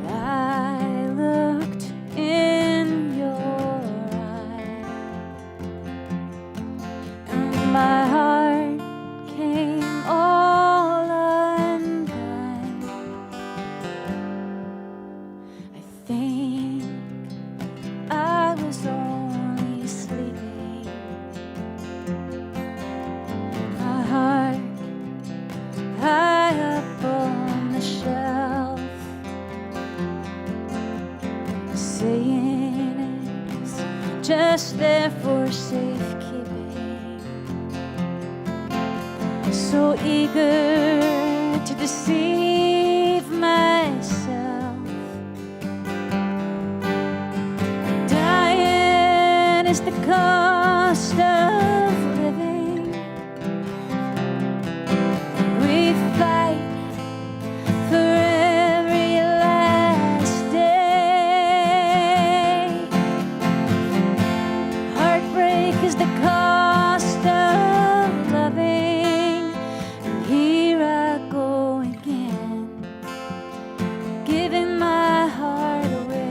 But I looked in your eyes, and my heart came all undone. I think I was only sleeping. My heart high up on the shelf, saying it's just there for safekeeping. So eager to deceive myself. Dying is the cost of living. We fight for every last day. Heartbreak is the cost of loving. And here I go again, giving my heart away.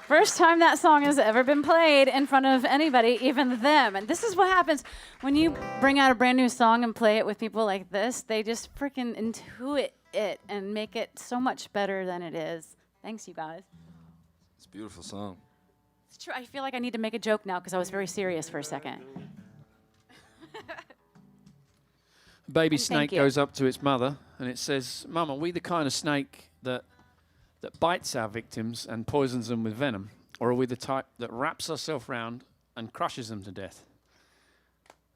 First time that song has ever been played in front of anybody, even them. And this is what happens when you bring out a brand new song and play it with people like this. They just freaking intuit it and make it so much better than it is. Thanks, you guys. It's a beautiful song. It's true. I feel like I need to make a joke now because I was very serious for a second. Baby snake goes up to its mother and it says, "Mum, are we the kind of snake that bites our victims and poisons them with venom? Or are we the type that wraps ourselves round and crushes them to death?"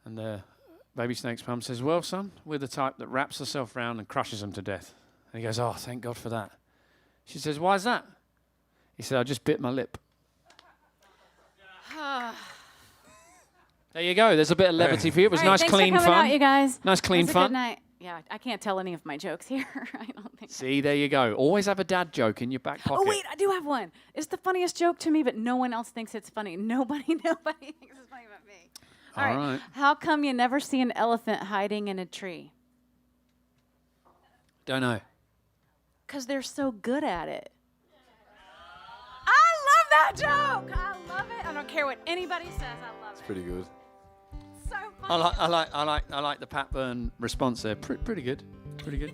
And the baby snake's mum says, "Well, son, we're the type that wraps herself round and crushes them to death." And he goes, "Oh, thank God for that." She says, "Why's that?" He said, "I just bit my lip." There you go. There's a bit of levity for you. It was nice, clean fun. Out, you guys. Nice, clean fun. Good night. Yeah, I can't tell any of my jokes here. I don't think. See, there you go. Always have a dad joke in your back pocket. Oh wait, I do have one. It's the funniest joke to me, but no one else thinks it's funny. Nobody thinks it's funny but me. All right. How come you never see an elephant hiding in a tree? Don't know. 'Cause they're so good at it. I love that joke. I love it. I don't care what anybody says. I love it. It's pretty good. So funny. I like the Pat Byrne response there. Pretty good. Pretty good.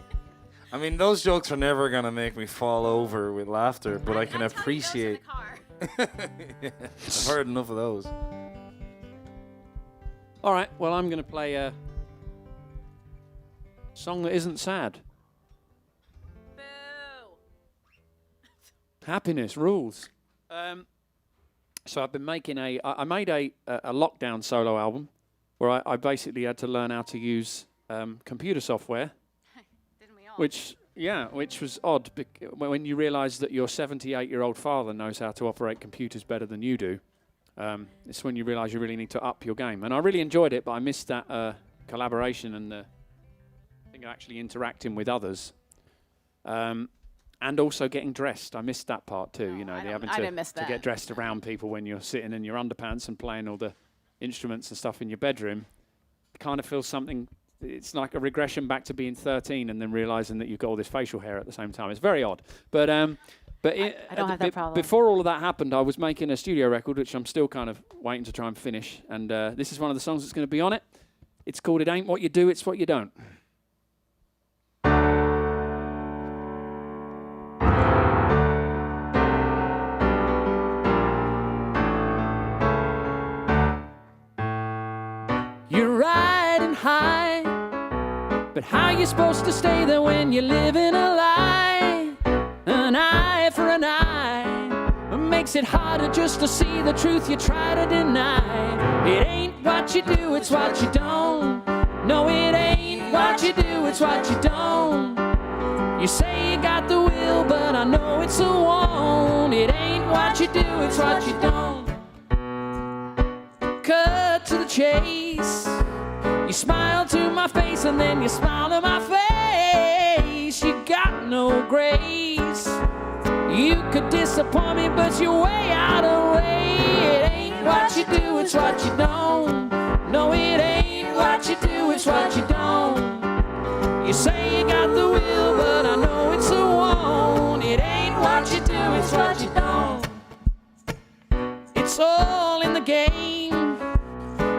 I mean, those jokes are never gonna make me fall over with laughter, but I can appreciate. Yeah, I've heard enough of those. All right. Well, I'm going to play a song that isn't sad. Boo. Happiness rules. So I've been making I made a lockdown solo album where I basically had to learn how to use computer software. Didn't we all? Which was odd when you realise that your 78-year-old father knows how to operate computers better than you do. It's when you realise you really need to up your game. And I really enjoyed it, but I missed that collaboration and the thing of actually interacting with others. And also getting dressed. I missed that part too, didn't miss to that. get dressed around people when you're sitting in your underpants and playing all the instruments and stuff in your bedroom. It kind of feels something, it's like a regression back to being 13 and then realising that you've got all this facial hair at the same time. It's very odd. But I don't have that problem. Before all of that happened, I was making a studio record, which I'm still kind of waiting to try and finish. And this is one of the songs that's going to be on it. It's called It Ain't What You Do, It's What You Don't. You're riding high, but how you supposed to stay there when you're living a lie? An eye for an eye makes it harder just to see the truth you try to deny. It ain't what you do, it's what you don't. No, it ain't what you do, it's what you don't. You say you got the will, but I know it's a won't. It ain't what you do, it's what you don't. Cut to the chase. You smile to my face and then you smile to my face. You got no grace. You could disappoint me, but you're way out of way. It ain't what you do, it's what you don't. No, it ain't what you do, it's what you don't. You say you got the will, but I know it's a won't. It ain't what you do, it's what you don't. It's all in the game.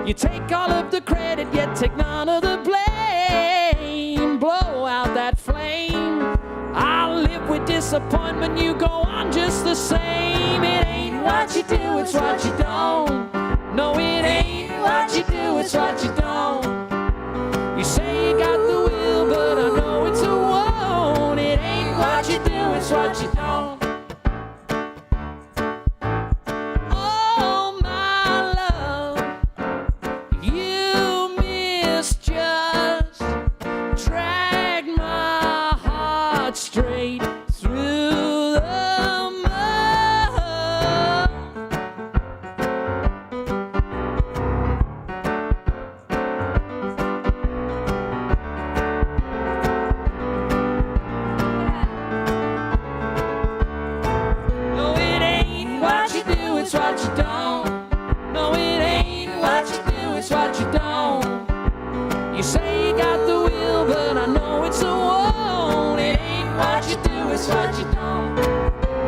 You take all of the credit, yet take none of the blame. Blow out that flame. I'll live with disappointment, you go on just the same. It ain't what you do, it's what you don't. No, it ain't what you do, it's what you don't. You say you got the will, but I know it's a won't. It ain't what you do, it's what you don't. Straight through the mud. No, it ain't what you do, it's what you don't. No, it ain't what you do, it's what you don't. You say you got the will, but I know it's a won't. It ain't what you do, it's what you don't.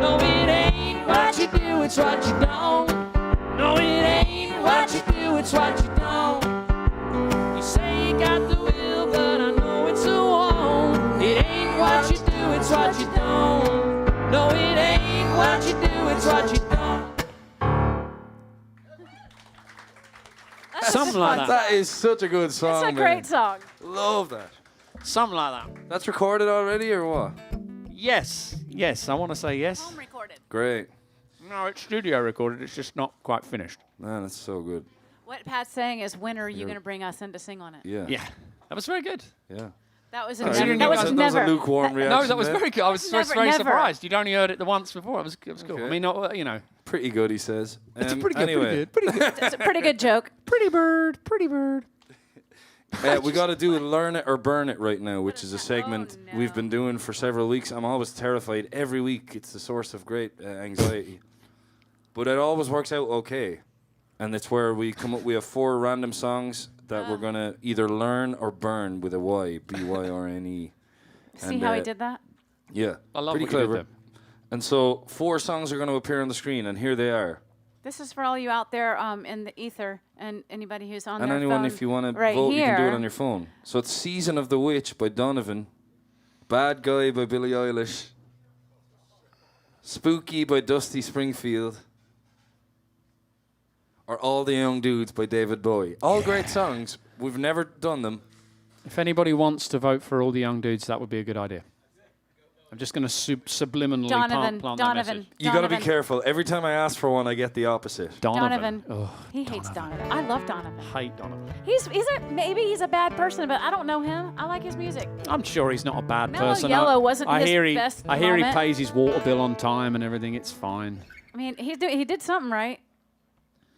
No, it ain't what you do, it's it's what you don't. No, it ain't what you do, it's what you don't. You say you got the will, but I know it's a won't. It ain't what you do, it's what you don't. No, it ain't what you do, it's what you don't. Something like that. That is such a good song. It's a great song. Love that. Something like that. That's recorded already or what? Yes. Yes, I want to say yes. Home recorded. Great. No, it's studio recorded. It's just not quite finished. Man, that's so good. What Pat's saying is, when are you going to bring us in to sing on it? Yeah. Yeah. That was very good. Yeah. That was Considering that you was guys- That was a never. lukewarm reaction. No, that was there. very good. I was Never- very never. surprised. You'd only heard it the once before. It was cool. Okay. I mean, not, you know. Pretty good, he says. It's pretty good. Anyway, Pretty good. It's a pretty good joke. Pretty bird. Pretty bird. we got to do Learn It or Burn It right now, which is a segment Oh, no. we've been doing for several weeks. I'm always terrified. Every week, it's the source of great anxiety. But it always works out okay. And it's where we come up, we have 4 random songs that we're going to either learn or burn with a Y, B-Y-R-N-E. See how he did that? Yeah. I love pretty what you did clever. there. And so 4 songs are going to appear on the screen, and here they are. This is for all you out there in the ether and anybody who's on And their anyone, phone if you want to right vote, here. you can do it on your phone. So it's Season of the Witch by Donovan, Bad Guy by Billie Eilish, Spooky by Dusty Springfield, or All the Young Dudes by David Bowie. All great songs. We've never done them. If anybody wants to vote for all the young dudes, that would be a good idea. I'm just going to subliminally Donovan, plant that Donovan, message. You got to be Donovan. careful. Every time I ask for one, I get the opposite. Donovan. Oh, He hates Donovan. I love Donovan. hate Donovan. Maybe he's a bad person, but I don't know him. I like his music. I'm sure he's not a bad Mellow person. Yellow wasn't I his hear he, best I hear he moment. pays his water bill on time and everything. It's fine. I mean, he did something right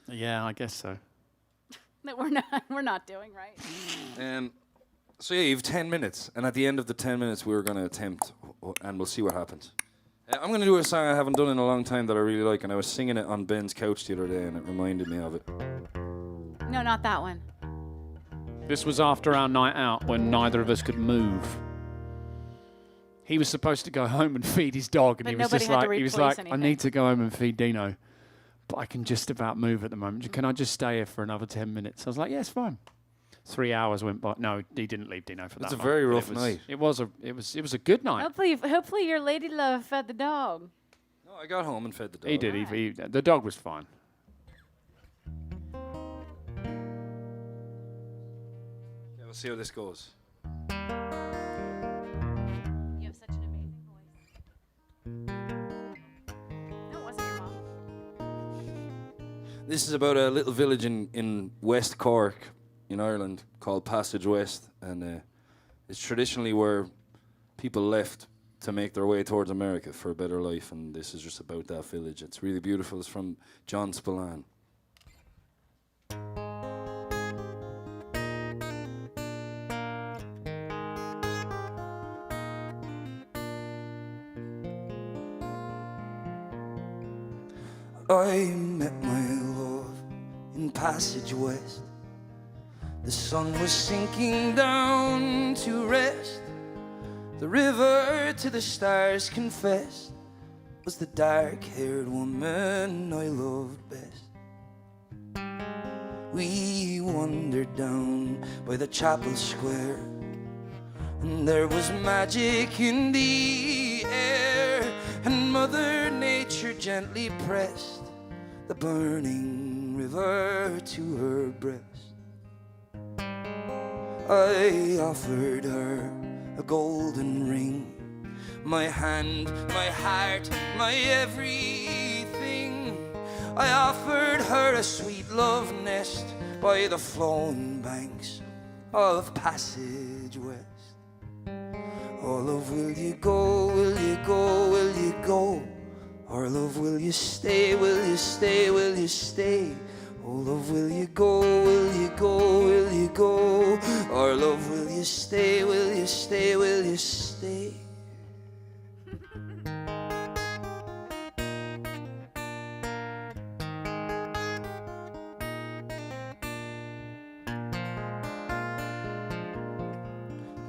Yeah, I guess so. that we're not doing right. So yeah, you have 10 minutes, and at the end of the 10 minutes, we're going to attempt, and we'll see what happens. I'm going to do a song I haven't done in a long time that I really like, and I was singing it on Ben's couch the other day, and it reminded me of it. No, not that one. This was after our night out when neither of us could move. He was supposed to go home and feed his dog, and But he was nobody just had to like, he was replace like, I anything. need to go home and feed Dino, but I can just about move at the moment. Can I just stay here for another 10 minutes? I was like, yeah, it's fine. 3 hours went by. No, he didn't leave Dino for that. It's a long, very but rough night. It was a good night. Hopefully your lady love fed the dog. No, I got home and fed the dog. He did. The dog was fine. Yeah, we'll see how this goes. You have such an amazing voice. No, it wasn't your mom. This is about a little village in West Cork, in Ireland, called Passage West, and it's traditionally where people left to make their way towards America for a better life, and this is just about that village. It's really beautiful. It's from John Spillane. I met my love in Passage West. The sun was sinking down to rest. The river to the stars confessed was the dark-haired woman I loved best. We wandered down by the chapel square, and there was magic in the air, and Mother Nature gently pressed the burning river to her breast. I offered her a golden ring, my hand, my heart, my everything. I offered her a sweet love nest by the flowing banks of Passage West. Oh love, will you go, will you go, will you go? Or love, will you stay, will you stay, will you stay? Oh love, will you go, will you go, will you go? Or love, will you stay, will you stay, will you stay?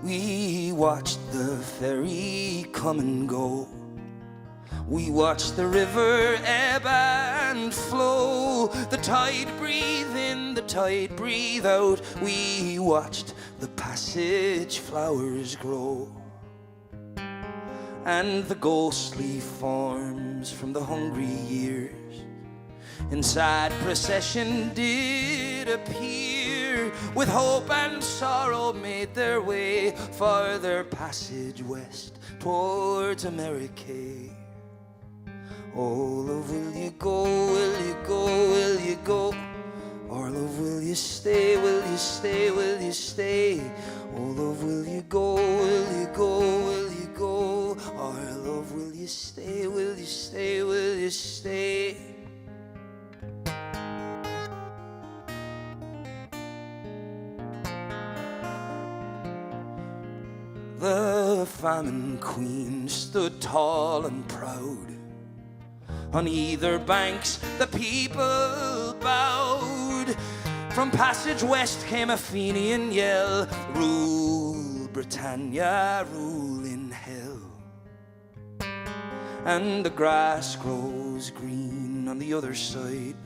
We watched the ferry come and go, We watched the river ebb and flow, the tide breathe in, the tide breathe out. We watched the passage flowers grow, and the ghostly forms from the hungry years in sad procession did appear, with hope and sorrow made their way for their passage west towards America. Oh, love, will you go, will you go, will you go? Or love, will you stay, will you stay, will you stay? Oh, love, will you go, will you go, will you go? Or love, will you stay, will you stay, will you stay? The famine queen stood tall and proud. On either banks the people bowed. From passage west came a Fenian yell, rule Britannia, rule in hell. And the grass grows green on the other side,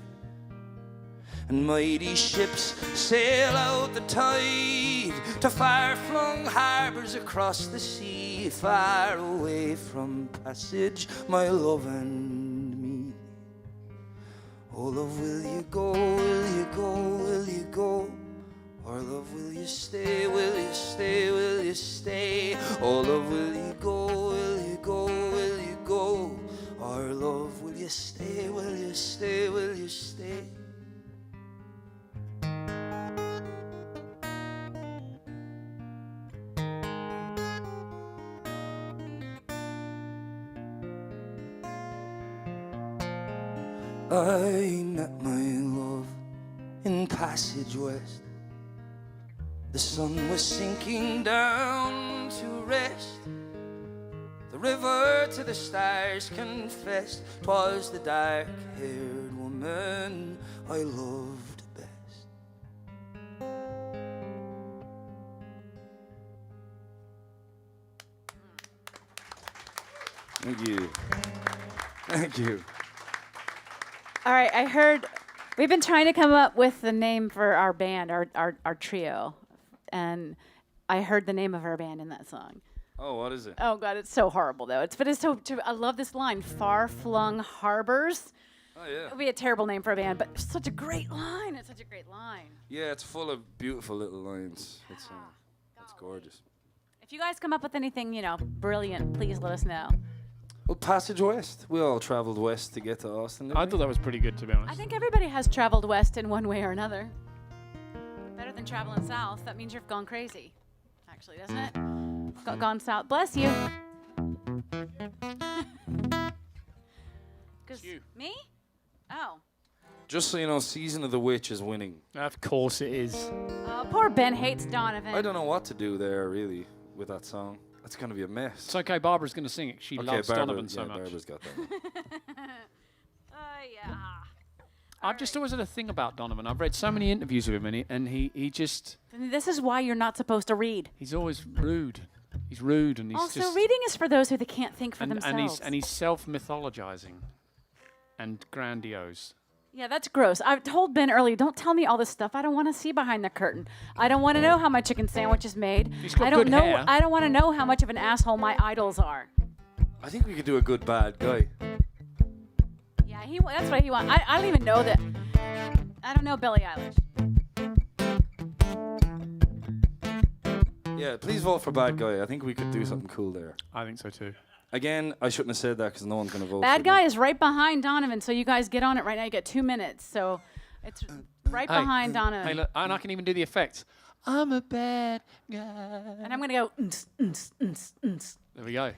and mighty ships sail out the tide to far-flung harbours across the sea, far away from passage, my love and me. Oh, love, will you go, will you go, will you go? Or love, will you stay, will you stay, will you stay? Oh, love, will you go, will you go, will you go? Or love, will you stay, will you stay, will you stay? I met my love in Passage West. The sun was sinking down to rest. The river to the stars confessed 'twas the dark-haired woman I loved best. Thank you. Thank you. All right, I heard we've been trying to come up with the name for our band, our trio, and I heard the name of our band in that song. Oh, what is it? Oh God, it's so horrible though. I love this line, far-flung harbors. Oh, yeah. It would be a terrible name for a band, but it's such a great line. It's such a great line. Yeah, it's full of beautiful little lines. It's gorgeous. If you guys come up with anything, brilliant, please let us know. Well, Passage West. We all travelled west to get to Austin. I thought that was pretty good, to be honest. I think everybody has traveled west in one way or another. Better than traveling south. That means you've gone crazy, actually, doesn't it? Gone south. Bless you. You. Me? Oh. Just so you know, Season of the Witch is winning. Of course it is. Poor Ben hates Donovan. I don't know what to do there, really, with that song. It's going to be a mess. It's okay, Barbara's going to sing it. She loves Donovan so much. Barbara's got that. Yeah. I've just always had a thing about Donovan. I've read so many interviews with him, and he just... This is why you're not supposed to read. He's always rude. He's rude, and he's also, just... reading is for those who can't think for and themselves. he's self-mythologizing and grandiose. Yeah, that's gross. I told Ben earlier, don't tell me all this stuff. I don't want to see behind the curtain. I don't want to know how my chicken sandwich is made. He's got I don't good know. hair. I don't want to know how much of an asshole my idols are. I think we could do a good bad guy. Yeah, that's what he wants. I don't even know that. I don't know Billie Eilish. Yeah, please vote for bad guy. I think we could do something cool there. I think so too. Again, I shouldn't have said that because no one's going to vote Bad for guy me. is right behind Donovan, so you guys get on it right now. You get 2 minutes, so it's right behind Donovan. Hey, look, and I can even do the effects. I'm a bad guy. And I'm gonna go. There we go.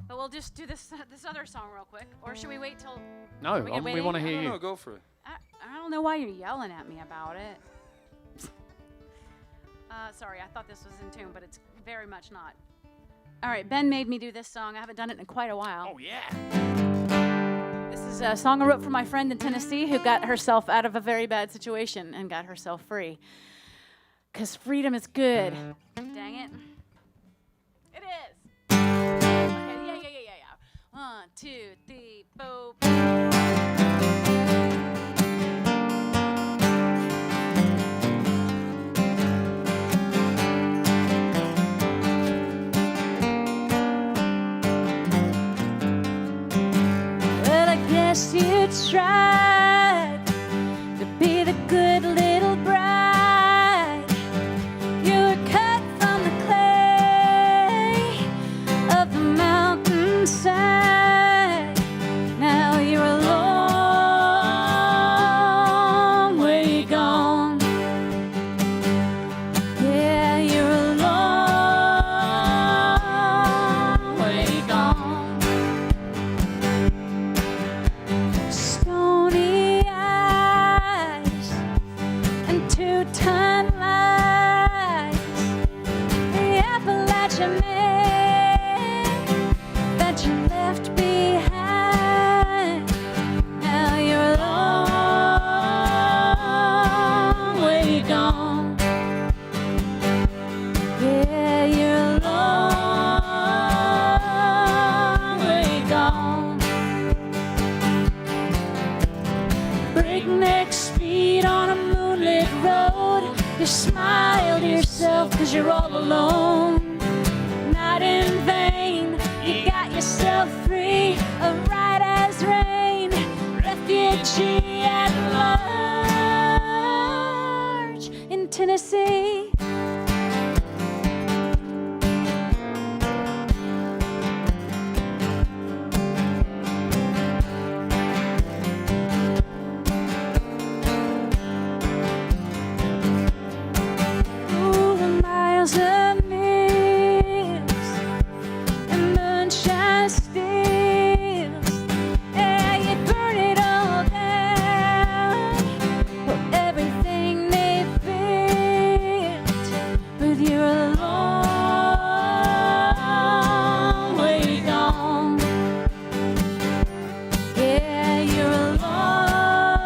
But we'll just do this other song real quick, or should we wait till? No, We get we waiting? want to hear No, you. go for it. I don't know why you're yelling at me about it. Sorry, I thought this was in tune, but it's very much not. All right, Ben made me do this song. I haven't done it in quite a while. Oh yeah. This is a song I wrote for my friend in Tennessee who got herself out of a very bad situation and got herself free. Because freedom is good. Dang it. It is. Okay, yeah. 1, 2, 3, 4. Well, I guess you tried to be the good little bride. You were cut from the clay of the mountainside. Now you're a long way gone. Yeah, you're a long way gone. Stony eyes and two-ton lies. The Appalachian man that you left behind. Now you're a long way gone. Yeah, you're a long way gone. Breakneck speed on a moonlit road. You smile to yourself 'cause you're all alone. Not in vain, you got yourself free, a right as rain, refugee at large in Tennessee. Ooh, the miles of mills and moonshine steals. Yeah, you burn it all down for everything they built. But you're a long way gone. Yeah, you're a long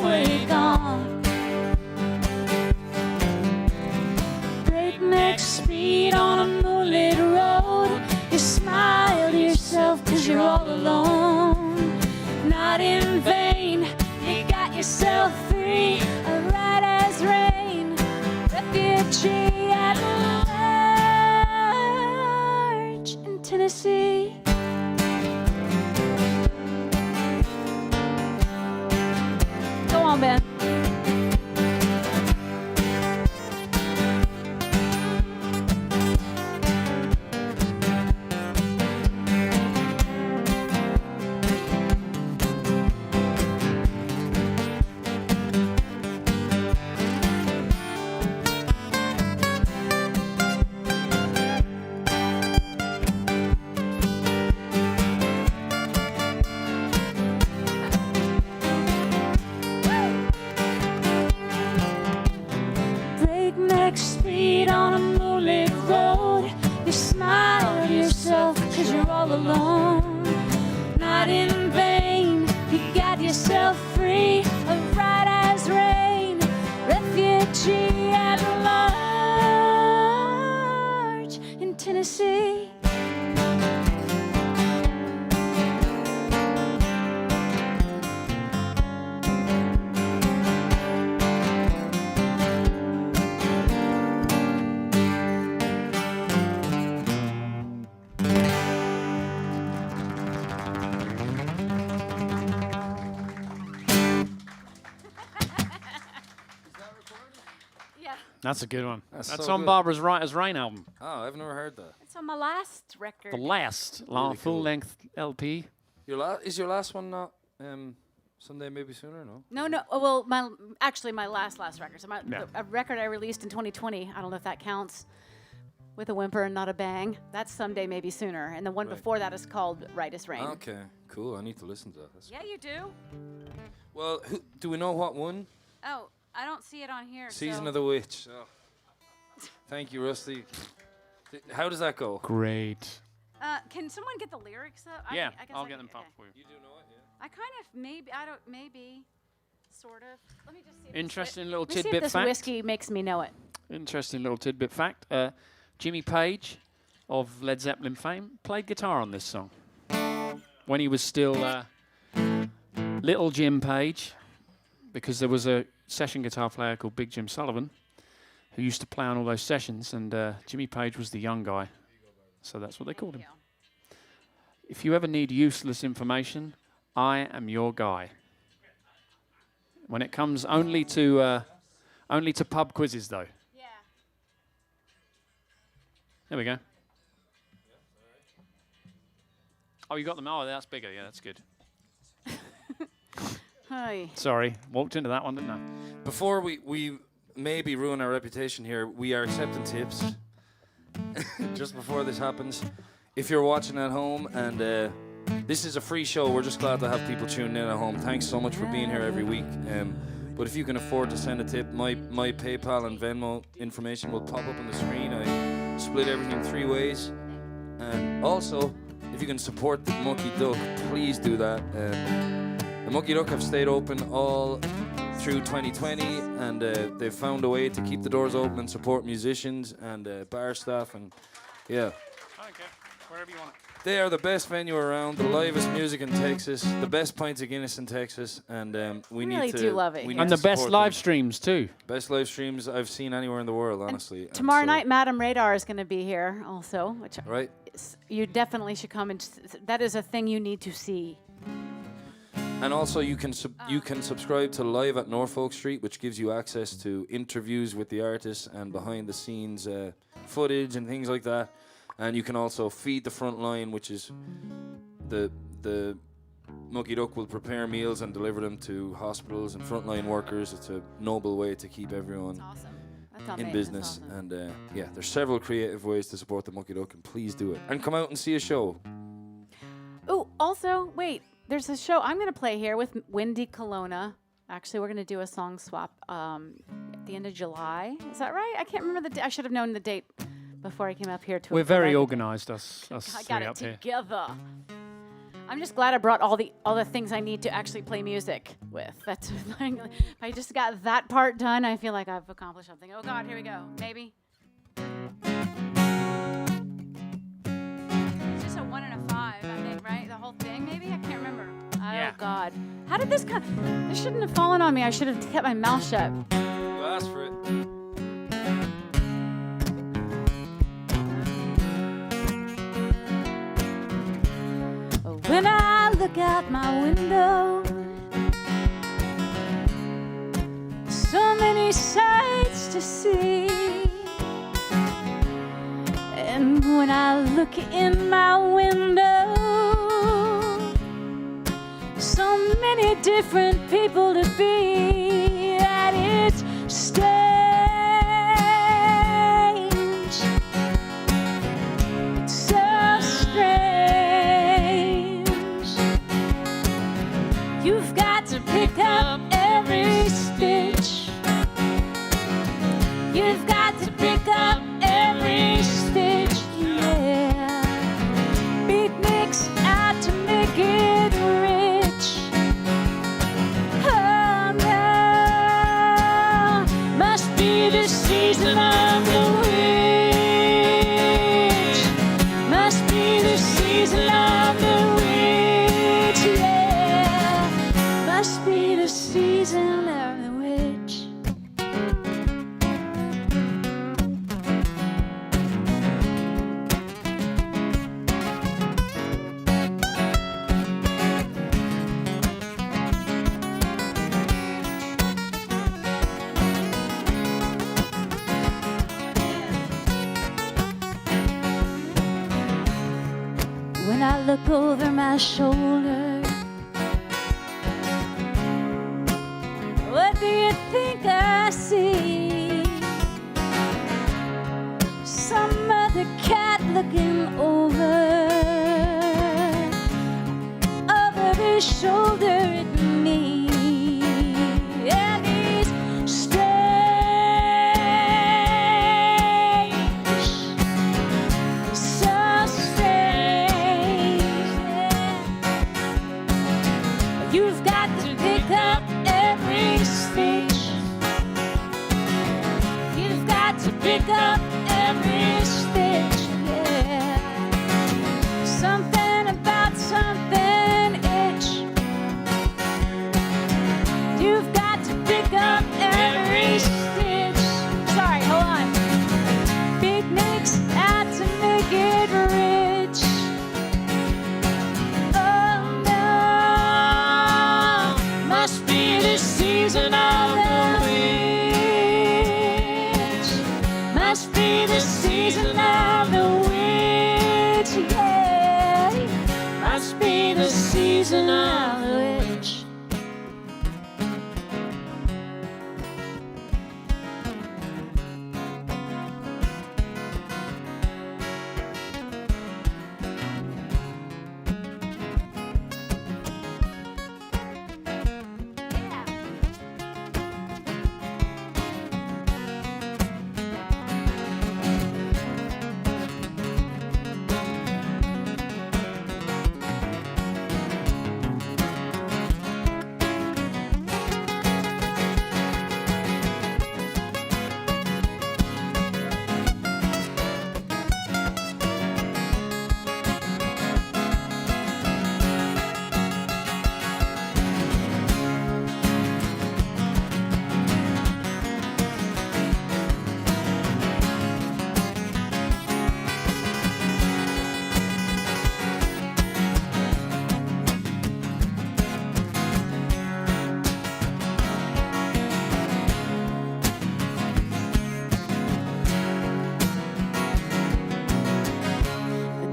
way gone. Breakneck speed on a moonlit road. You smile to yourself 'cause you're all alone. Not in vain, you got yourself free, a right as rain, refugee at large in Tennessee. Go on, Ben. Breakneck speed on a moonlit road. You smile to yourself 'cause you're all alone. Not in vain, you got yourself free, a right as rain, refugee at large in Tennessee. Yeah, That's a good one. That's That's so on good. Barbara's Right as Rain album. Oh, I've never heard that. it's on my last record. The last Really cool. full-length LP. Is your last one not someday maybe sooner? No. No. Well, my last record. So Yeah. a record I released in 2020. I don't know if that counts. With a whimper and not a bang. That's someday, maybe sooner. And the one Right. before that is called Right as Rain. Okay, cool. I need to listen to that. That's Yeah, you do. Well, do we know what won? Oh, I don't see it on here. Season so of the Witch. Oh. Thank you, Rusty. How does that go? Great. Can someone get the lyrics up? Yeah, I guess I'll I get can- them up okay. for you. You do know it, yeah. I kind of maybe, sort of. Let me just see. if this Interesting little let me see if tidbit this fact. whiskey makes me know it. Interesting little tidbit fact. Jimmy Page of Led Zeppelin fame, played guitar on this song when he was still Little Jim Page, because there was a session guitar player called Big Jim Sullivan who used to play on all those sessions, and Jimmy Page was the young guy, so that's what they called him. If you ever need useless information, I am your guy. When it comes only to pub quizzes, though. Yeah. There we go. Oh, you got them. Oh, that's bigger. Yeah, that's good. Hi. Sorry, walked into that one, didn't I? Before we maybe ruin our reputation here, we are accepting tips. Just before this happens, if you're watching at home and this is a free show, we're just glad to have people tuning in at home. Thanks so much for being here every week. But if you can afford to send a tip, my PayPal and Venmo information will pop up on the screen. I split everything 3 ways. And also, if you can support the Mucky Duck, please do that. The Mucky Duck have stayed open all through 2020, and they've found a way to keep the doors open and support musicians and bar staff, and yeah. Okay, wherever you want it. They are the best venue around, the livest music in Texas, the best pints of Guinness in Texas, and we Really need to do love it we here. And need the to best support live them. streams too. Best live streams I've seen anywhere in the world, honestly. And Tomorrow so- night, Madam Radar is going to be here also, which right? you definitely should come and that is a thing you need to see. And also, you can subscribe to Live at Norfolk Street, which gives you access to interviews with the artists and behind-the-scenes footage and things like that. And you can also feed the front line, which is the Mucky Duck will prepare meals and deliver them to hospitals and frontline workers. It's a noble way to keep everyone Awesome. That's amazing. in business. That's awesome. And yeah, there's several creative ways to support the Mucky Duck, and please do it. And come out and see a show. Oh, also, wait. There's a show I'm going to play here with Wendy Colonna. Actually, we're going to do a song swap at the end of July. Is that right? I can't remember the date. I should have known the date before I came up here to. We're very organized. organised, us I three got it up here. together. I'm just glad I brought all the things I need to actually play music with. That's like, if I just got that part done, I feel like I've accomplished something. Oh God, here we go. Maybe. It's just a 1 and a 5, I think, right? The whole thing, maybe? I can't remember. Yeah. Oh God. How did this come? This shouldn't have fallen on me. I should have kept my mouth shut. You asked for it. When I look out my window, so many sights to see. And when I look in my window, so many different people to be. And it's strange. It's so strange. You've got to pick up every stitch. You've got to pick up every stitch, yeah. Beatniks out to make it rich. Oh no, must be the season of the witch. Must be the season of the witch, yeah. Must be the season of the witch. When I look over my shoulder, what do you think I see? Some other cat looking over his shoulder at me. And he's strange, so strange, yeah. You've got to pick up every stitch. You've got to pick up every stitch, yeah. must be the season of the witch.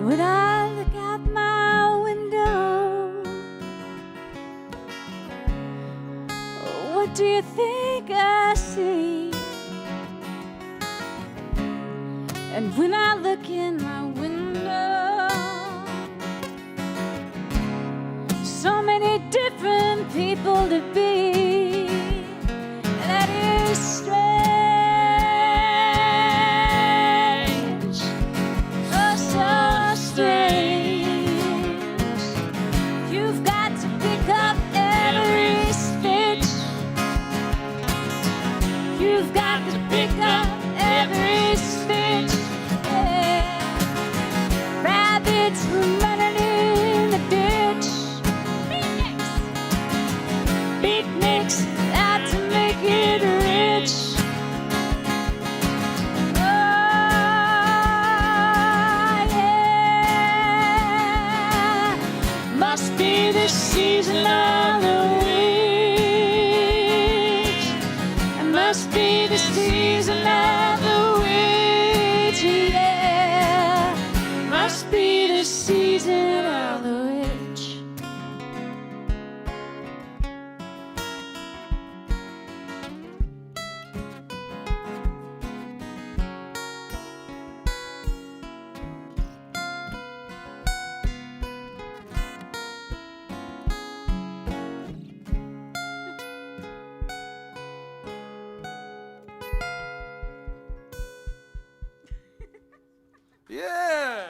When I look out my window, what do you think I see? And when I look in my window, so many different people to be. That is strange. Oh, so strange. You've got to pick up every stitch. You've got to pick up every stitch. Yeah. Rabbits running in the ditch. Beatniks out to make it rich. Oh, yeah. Must be the season of the witch. It must be the season of the witch. Yeah. Must be the season of the witch. Yeah.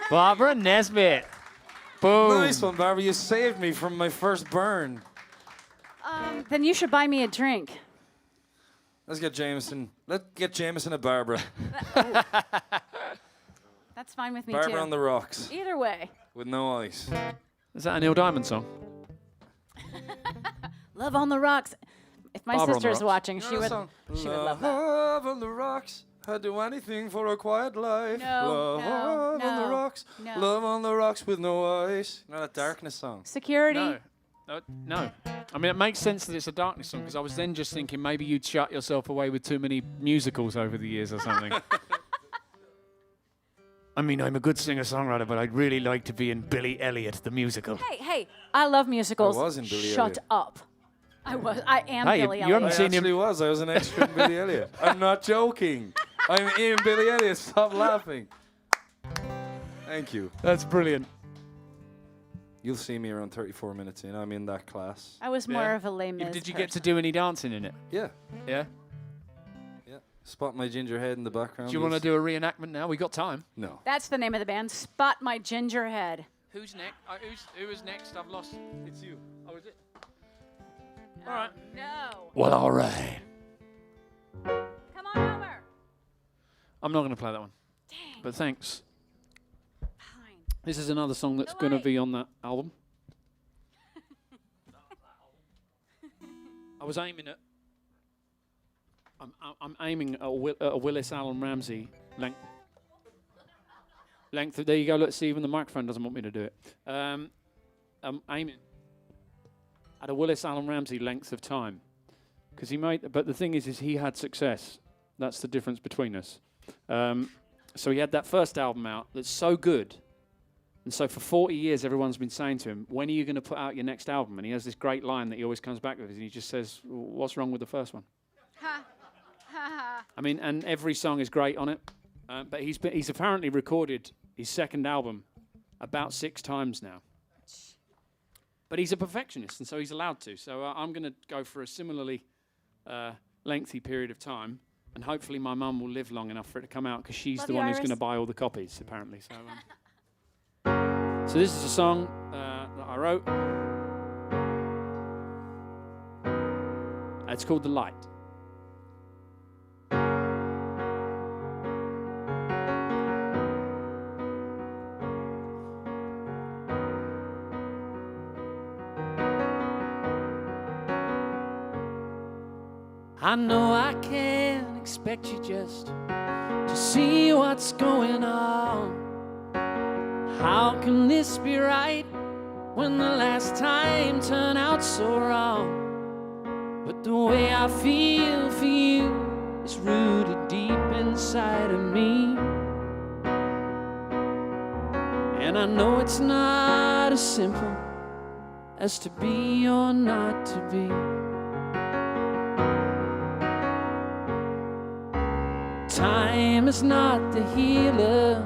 Barbara Nesbitt. Boom. Nice one, Barbara. You saved me from my first burn. Then you should buy me a drink. Let's get Jameson. Let's get Jameson and Barbara. That's fine with me Barbara too. on the rocks Either way. with no ice. Is that a Neil Diamond song? Love on the rocks. If my Barbara on the sister's Rocks. watching, she would love that. Love on the rocks. I'd do anything for a quiet life. No, Love no, on the no, rocks. no. Love on the rocks with no ice. You know that darkness song? Security. No. No. I mean, it makes sense that it's a darkness song because I was then just thinking maybe you'd shut yourself away with too many musicals over the years or something. I mean, I'm a good singer-songwriter, but I'd really like to be in Billy Elliot, the musical. Hey, I love musicals. I was in Billy Shut Elliot. up. I am Hey, Billy you Elliot. haven't I seen him. actually was. I was an extra in Billy Elliot. I'm not joking. I'm in Billy Elliot. Stop laughing. Thank you. That's brilliant. You'll see me around 34 minutes in. I'm in that class. I was more Yeah. of a lame Miz Did you get to person. do any dancing in it? Yeah. Yeah. Yeah. Spot my ginger head in the background. Do you want to Yes. do a reenactment now? We got time. No. That's the name of the band. Spot My Ginger Head. Who's next? Who is next? I've lost. It's you. Oh, is it? All right. No. Well, all right. Come on over. I'm not going to play that one. Dang. But thanks. Fine. This is another song that's No going to way. be on that album. I was aiming at. I'm aiming at a Willis Allen Ramsey length. There you go. Look, see, even the microphone doesn't want me to do it. I'm aiming at a Willis Allen Ramsey length of time, because he made. But the thing is he had success. That's the difference between us. So he had that first album out that's so good And so for 40 years, everyone's been saying to him, when are you going to put out your next album? And he has this great line that he always comes back with, and he just says, what's wrong with the first one? I mean, and every song is great on it. But he's apparently recorded his second album about 6 times now. But he's a perfectionist, and so he's allowed to. So I'm going to go for a similarly lengthy period of time, and hopefully my mum will live long enough for it to come out, because she's Love the you, one who's Iris. going to buy all the copies, apparently. So this is a song that I wrote. It's called The Light. I know I can't expect you just to see what's going on. How can this be right when the last time turned out so wrong? But the way I feel for you is rooted deep inside of me. And I know it's not as simple as to be or not to be. Time is not the healer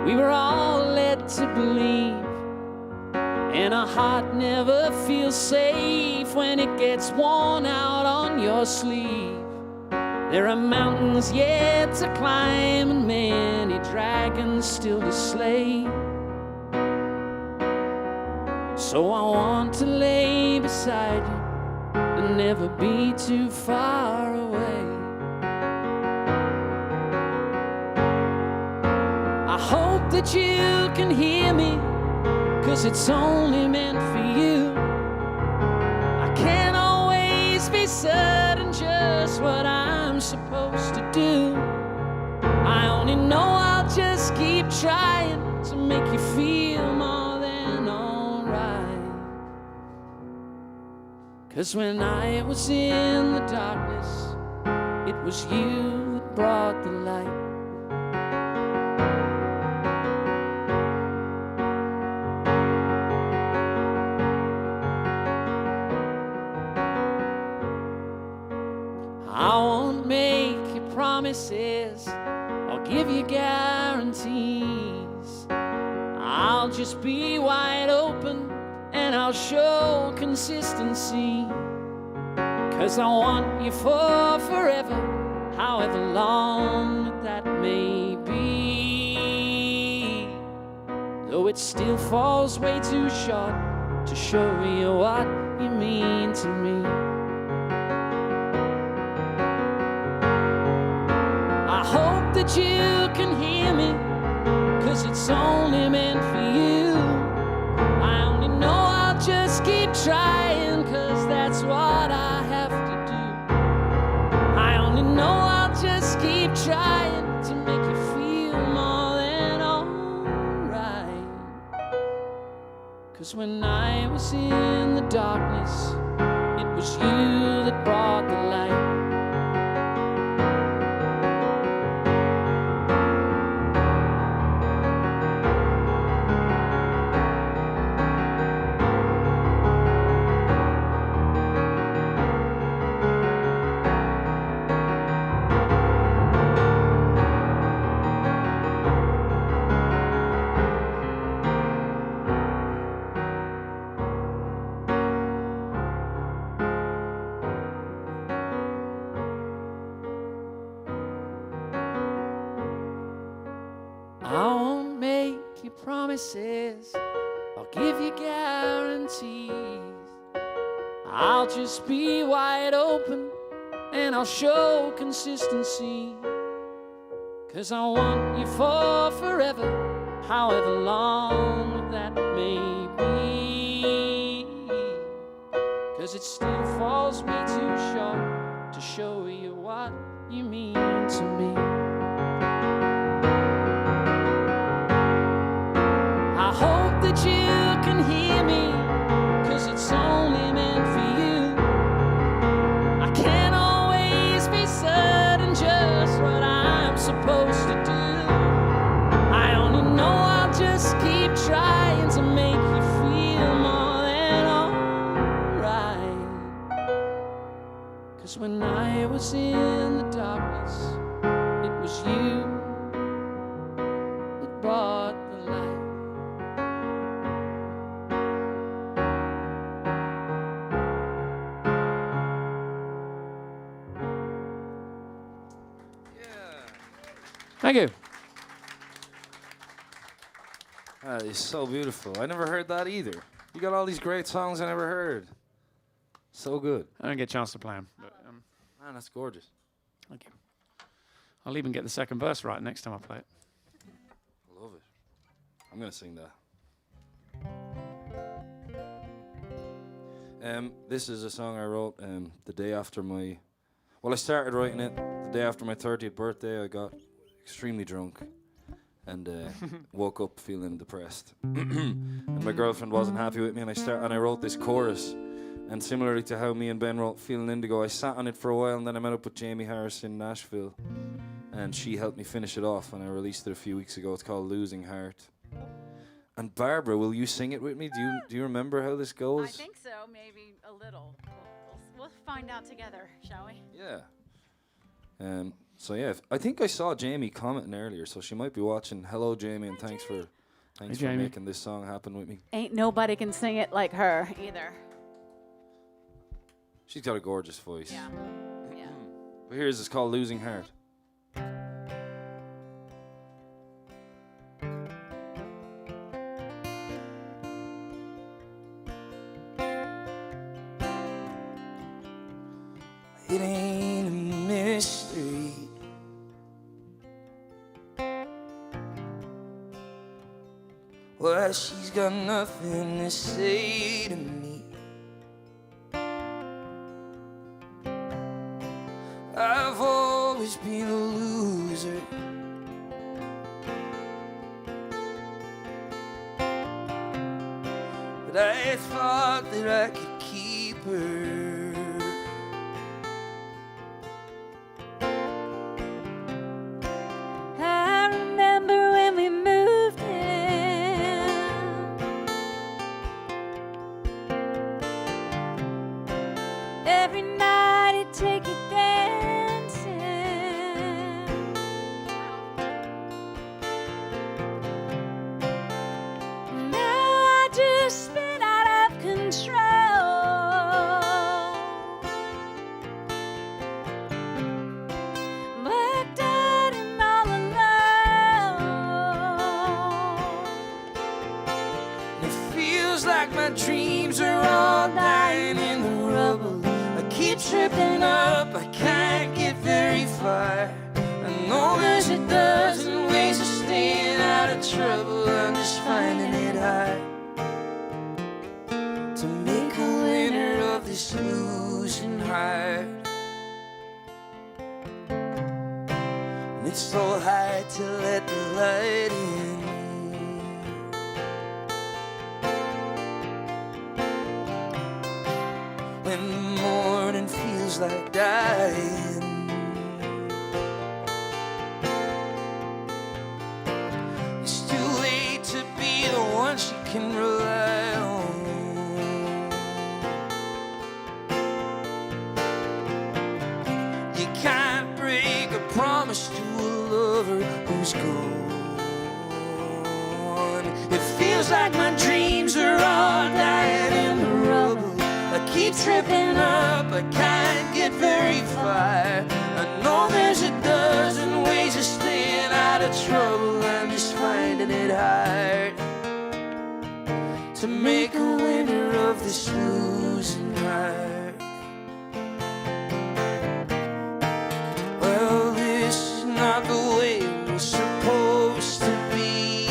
we were all led to believe, and a heart never feels safe when it gets worn out on your sleeve. There are mountains yet to climb and many dragons still to slay. So I want to lay beside you and never be too far away. I hope that you can hear me, 'cause it's only meant for you. I can't always be certain just what I'm supposed to do. I only know I'll just keep trying to make you feel more than alright. 'Cause when I was in the darkness, it was you that brought the light. I won't make you promises or give you guarantees. I'll just be wide open and I'll show consistency. 'Cause I want you for forever, however long that may be. Though it still falls way too short to show you what you mean to me. I hope that you can hear me, 'cause it's only meant for you. I only know I'll just keep trying, 'cause that's what I have to do. I only know I'll just keep trying to make you feel more than alright. 'Cause when I was in the darkness, it was you that brought the light. I won't make you promises or give you guarantees. I'll just be wide open and I'll show consistency. 'Cause I want you for forever, however long that may be. 'Cause it still falls way too short to show you what you mean to me. I hope that you can hear me, 'cause it's only meant for you. I can't always be certain just what I'm supposed to do. I only know I'll just keep trying. when I was in the darkness, it was you that brought the light. Thank you. That is so beautiful. I never heard that either. You got all these great songs I never heard. So good. I don't get a chance to play them. But, Man, that's gorgeous. thank you. I'll even get the second verse right next time I play it. I love it. I'm going to sing that. This is a song I wrote the day after my... Well, I started writing it the day after my 30th birthday. I got extremely drunk and woke up feeling depressed. And my girlfriend wasn't happy with me, and I wrote this chorus. And similarly to how me and Ben wrote Feeling Indigo, I sat on it for a while, and then I met up with Jamie Harris in Nashville, and she helped me finish it off, and I released it a few weeks ago. It's called Losing Heart. And Barbara, will you sing it with me? Do you remember how this goes? I think so, maybe a little. We'll find out together, shall we? Yeah. So yeah, I think I saw Jamie commenting earlier, so she might be watching. Hello, Jamie, and thanks for Jamie. making this song happen with me. Ain't nobody can sing it like her either. She's got a gorgeous voice. Yeah. Yeah. But here's it's called Losing Heart. It ain't a mystery. Why she's got nothing to say to me. I've always been a loser. But I thought that I could keep her. I remember when we moved in. Every night I'd take you dancing. Now I just spin out of control. Blacked out and all alone. It feels like my dreams are all dying in the rubble. I keep tripping up, I can't get very far. I know there's a dozen ways of staying out of trouble. I'm just finding it hard to make a winner of this losing heart. And it's so hard to let the light in. When the morning feels like dying. It's too late to be the one she can rely on. You can't break a promise to a lover who's gone. It feels like my dreams are all dying in the rubble. I keep tripping up, I can't get very far. I know there's a dozen ways of staying out of trouble. I'm just finding it hard to make a winner of this losing heart. Well, this is not the way it was supposed to be.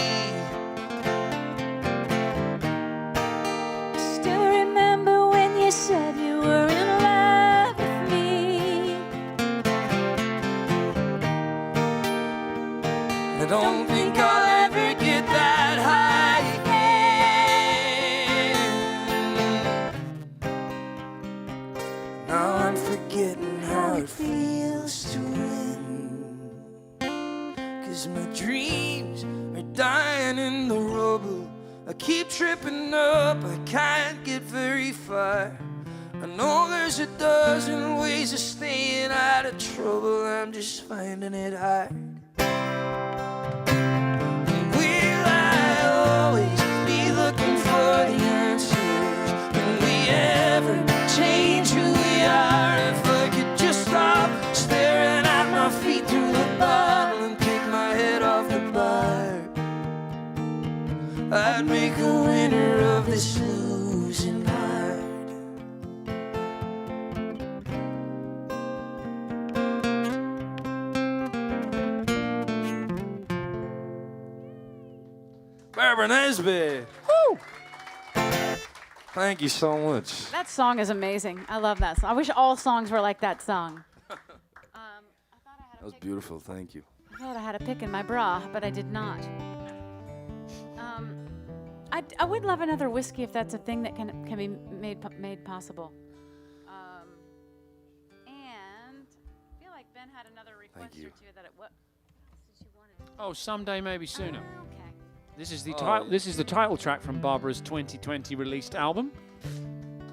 Still remember when you said you were in love with me. I don't think I'll ever get that high again. Now I'm forgetting how it feels to win. 'Cause my dreams are dying in the rubble. I keep tripping up, I can't get very far. I know there's a dozen ways of staying out of trouble. I'm just finding it hard. Will I always be looking for the answers? Can we ever change who we are? If I could just stop staring at my feet through the bottle and pick my head off the bar, I'd make a winner of this losing heart. Barbara Nesbitt. Woo! Thank you so much. That song is amazing. I love that song. I wish all songs were like that song. That was beautiful. Thank you. I thought I had a pick in my bra, but I did not. I would love another whiskey if that's a thing that can be made possible. And I feel like Ben had another request you. or two that what else did you want? Oh, someday, maybe sooner. Okay. This is the title. This is the title track from Barbara's 2020 released album.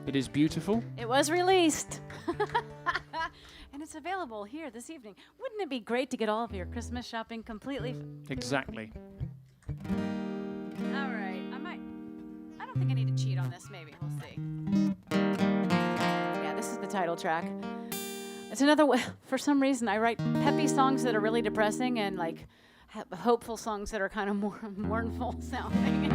It is beautiful. It was released. And it's available here this evening. Wouldn't it be great to get all of your Christmas shopping completely? Exactly. All right. I don't think I need to cheat on this. Maybe. We'll see. Yeah, this is the title track. It's another way. For some reason, I write peppy songs that are really depressing and like hopeful songs that are kind of more mournful sounding.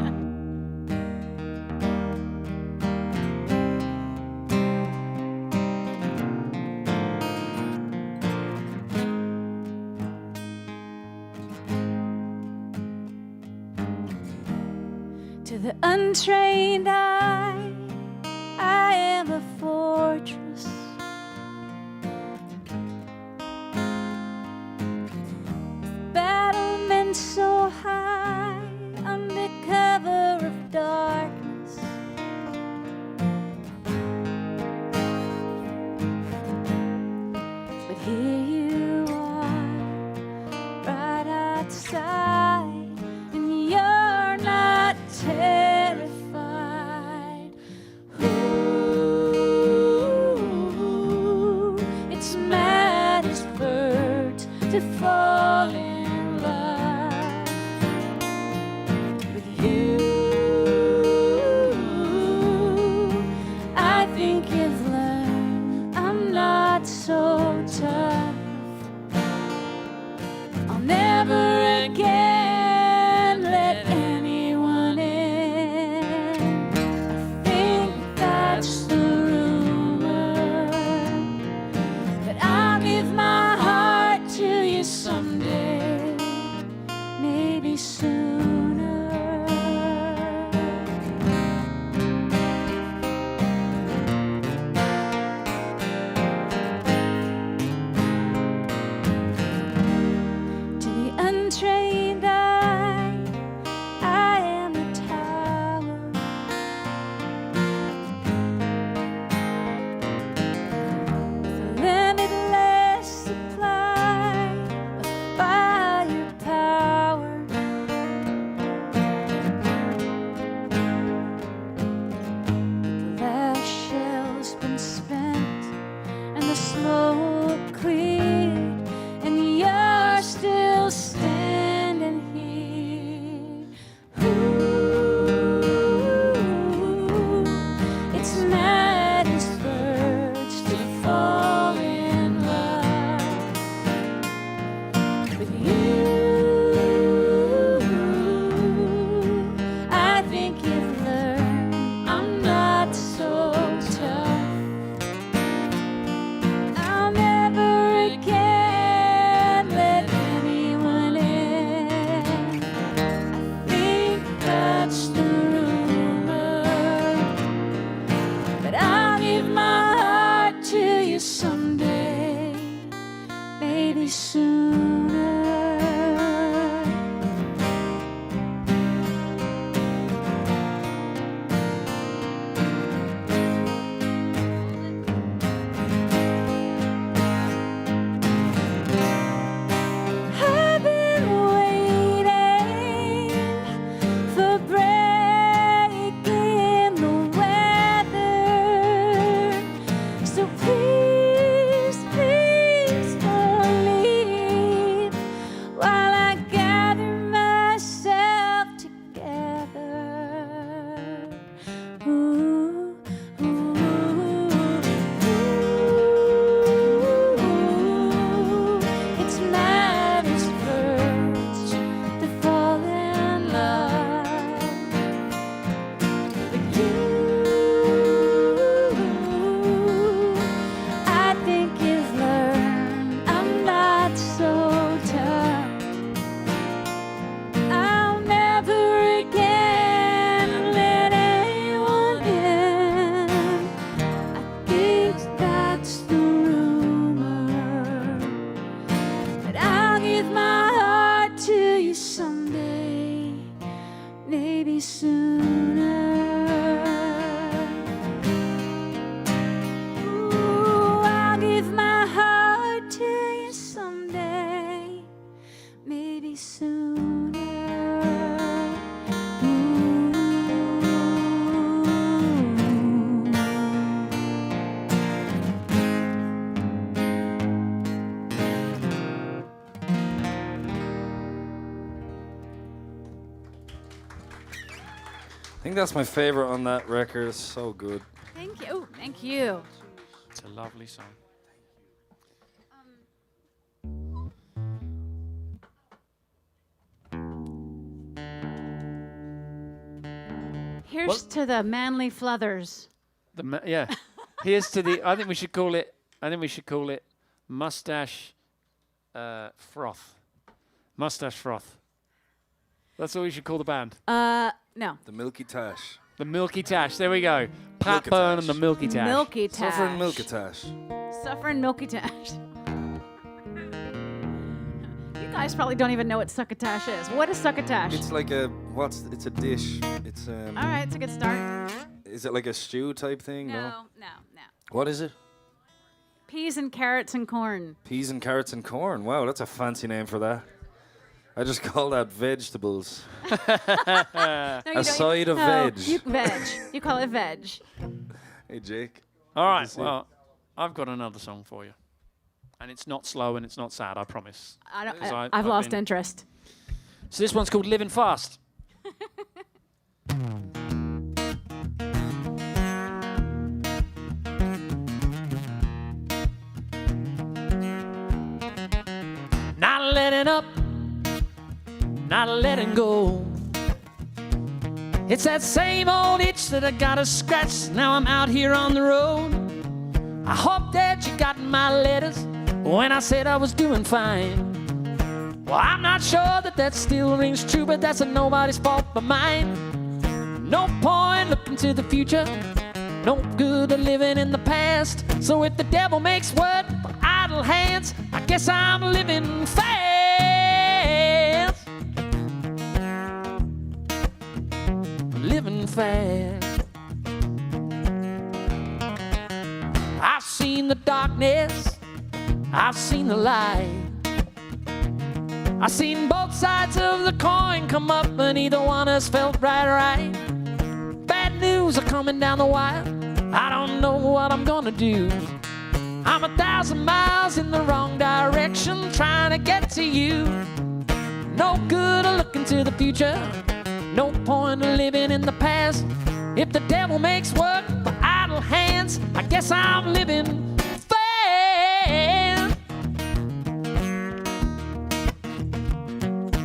To the untrained eye, I am a fortress. Battlements so high, under cover of darkness. But here you are, right outside, and you're not terrified. Ooh, it's mad as birds to fall in love with you. I think you've learned I'm not so tough. I'll never again let anyone in. I think that's the rumor, but I'll give my heart to you someday, maybe sooner. To the untrained eye, I am a tower. With a limitless supply of firepower. The last shell's been spent and the smoke cleared, and you're still standing here. Ooh, it's mad as birds to fall in love with you. I think you've learned I'm not so tough. I'll never again let anyone in. I think that's the rumor, but I'll give my heart to you someday, maybe sooner. I've been waiting for break in the weather I think that's my favorite on that record. It's so good. Thank you. Thank you. It's a lovely song. Here's to the manly fluthers. Yeah. Here's to the. I think we should call it. Mustache froth. Mustache froth. That's what we should call the band. No. The Milky Tash. The Milky Tash. There we go. Pat Byrne and the Milky Tash. Milky Tash. Suffering Milky Tash. Suffering Milky Tash. You guys probably don't even know what succotash is. What is succotash? It's like it's a dish. It's All right, it's a good start. Is it like a stew type thing? No. What is it? Peas and carrots and corn. Peas and carrots and corn. Wow, that's a fancy name for that. I just call that vegetables. No, A side of veg. You call it veg. Hey, Jake. All right. Well, I've got another song for you, and it's not slow and it's not sad. I promise. I've lost interest. So this one's called "Living Fast." Not letting up, not letting go. It's that same old itch that I gotta scratch. Now I'm out here on the road. I hope that you got my letters when I said I was doing fine. Well, I'm not sure that still rings true, but that's nobody's fault but mine. No point looking to the future, no good at living in the past. So if the devil makes work for idle hands, I guess I'm living fast. Living fast. I've seen the darkness, I've seen the light. I've seen both sides of the coin come up, but neither one has felt right. Bad news are coming down the wire. I don't know what I'm gonna do. I'm 1,000 miles in the wrong direction, trying to get to you. No good of looking to the future, no point of living in the past. If the devil makes work for idle hands, I guess I'm living fast.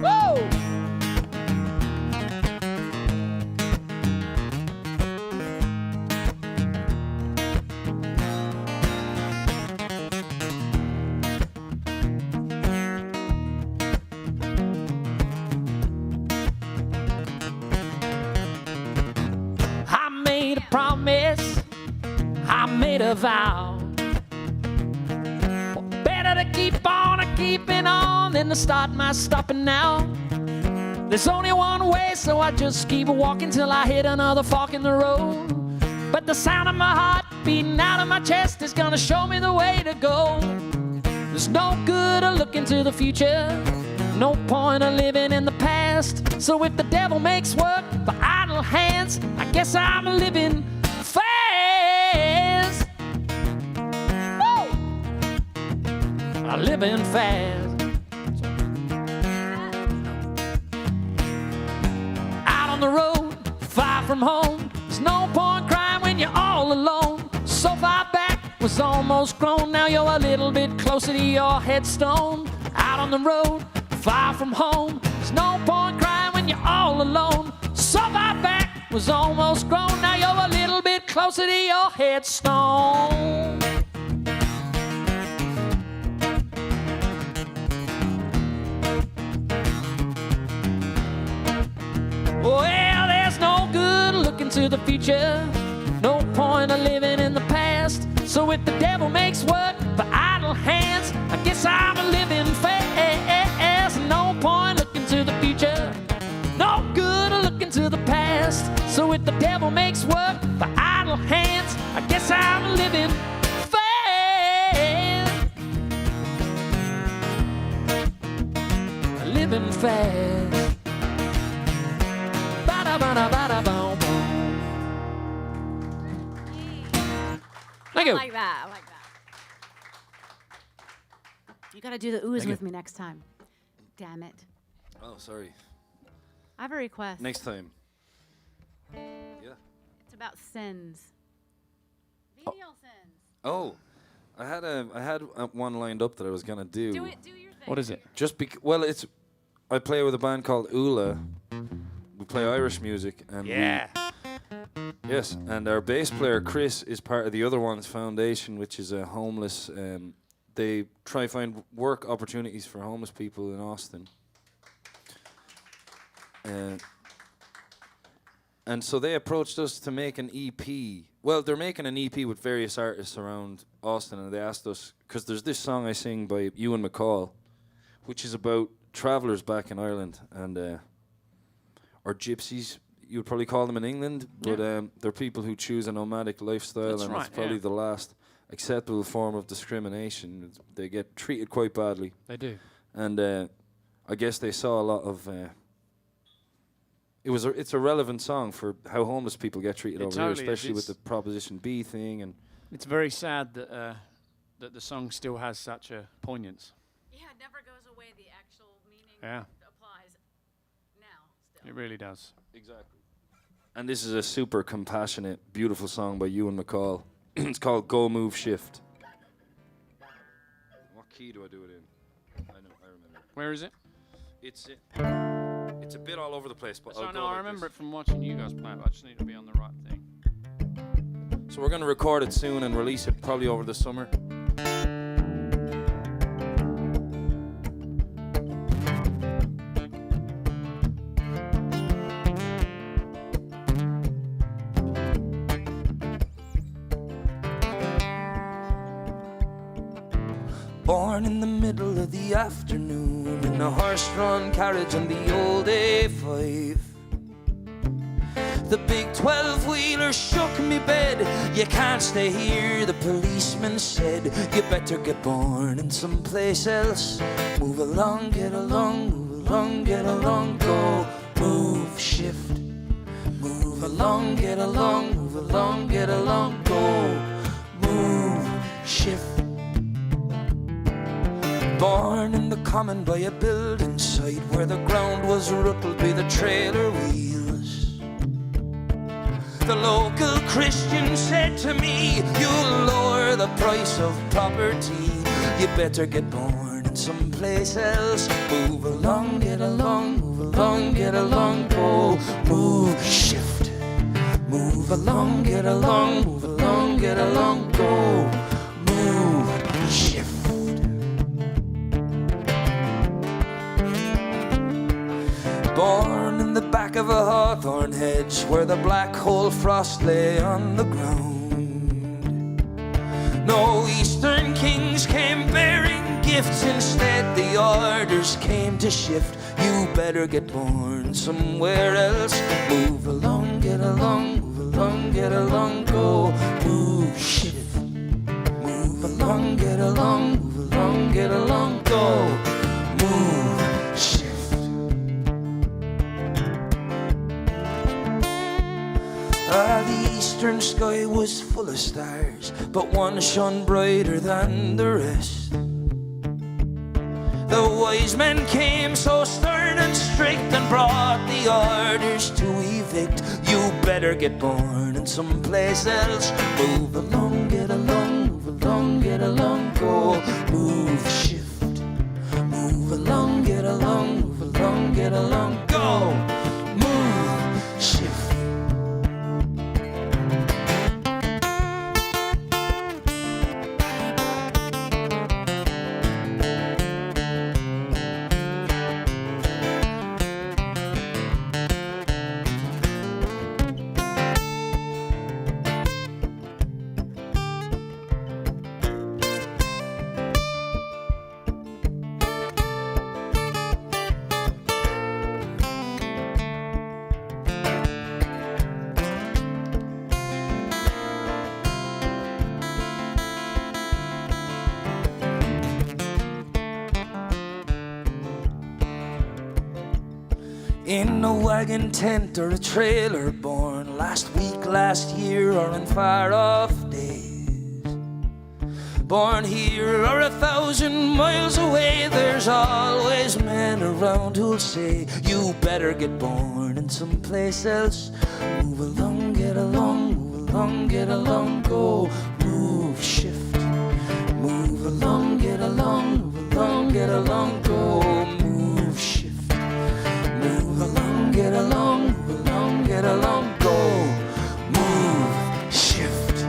Woo! I made a promise, I made a vow. Better to keep on a keeping on than to start my stopping now. There's only one way, so I just keep walking till I hit another fork in the road. But the sound of my heart beating out of my chest is gonna show me the way to go. There's no good of looking to the future, no point of living in the past. So if the devil makes work for idle hands, I guess I'm living fast. Woo! I'm living fast. Out on the road, far from home. There's no point crying when you're all alone. So far back was almost grown. Now you're a little bit closer to your headstone. Out on the road, far from home. There's no point crying when you're all alone. So far back was almost grown. Now you're a little bit closer to your headstone. Well, there's no good looking to the future, no point of living in the past. So if the devil makes work for idle hands, I guess I'm living fast. No point looking to the future, no good looking to the past. So if the devil makes work for idle hands, I guess I'm living fast. Living fast. Ba-da-ba-da-ba-da-boom. Thank you. I like that. You gotta do the oohs with me next time. Damn it. Oh, sorry. I have a request. Next time. about sins. Venial sins. Oh, I had one lined up that I was gonna do. Do your thing. What is it? Just it's. I play with a band called Ula. We play Irish music, and yes, and our bass player Chris is part of the Other Ones Foundation, which is a homeless. They try find work opportunities for homeless people in Austin. And so they approached us to make an EP. Well, they're making an EP with various artists around Austin, and they asked us, because there's this song I sing by Ewan McCall, which is about travellers back in Ireland, and or gypsies, you would probably call them in England, but they're people who choose a nomadic lifestyle, That's and right, it's probably the last acceptable form of discrimination. They get treated quite badly. They do. And I guess they saw a lot of... it's a relevant song for how homeless people get treated over here, especially with the Proposition B thing. And it's very sad that that the song still has such a poignance. Yeah, it never goes away. The actual meaning applies now still. It really does. exactly. And this is a super compassionate, beautiful song by Ewan McCall. It's called Go Move Shift. What key do I do it in? I remember. Where is it? It's a bit all over the place, but So I'll go no, I like remember this. it from watching you guys play it. I just need to be on the right thing. So we're going to record it soon and release it probably over the summer. Born in the middle of the afternoon in a horse-drawn carriage on the old A5. The big 12-wheeler shook me bed. You can't stay here, the policeman said. You better get born in someplace else. Move along, get along, move along, get along. Go, move, shift. Move along, get along, move along, get along. Go, move, shift. Born in the common by a building site where the ground was ruttled by the trailer wheels. The local Christian said to me, you'll lower the price of property. You better get born in someplace else. Move along, get along, move along, get along. Go, move, shift. Move along, get along, move along, get along. Go, move, shift. Born in the back of a hawthorn hedge where the black hole frost lay on the ground. No eastern kings came bearing gifts, instead the orders came to shift. You better get born somewhere else. Move along, get along, move along, get along. Go, move, shift. Move along, get along, move along, get along. Go, move, shift. The eastern sky was full of stars, but one shone brighter than the rest. The wise men came so stern and strict and brought the orders to evict. You better get born in someplace else. Move along, get along, move along, get along. Go, move, shift. Move along, get along, move along, get along. Go, move, shift. In a wagon tent or a trailer, born last week, last year, or in far-off days. Born here or 1,000 miles away, there's there's always men around who'll say you better get born in someplace else. Move along, get along, move along, get along, go. Move, shift. Move along, get along, move along, get along, go. Move, shift. Move along, get along, move along, get along, go. Move, shift.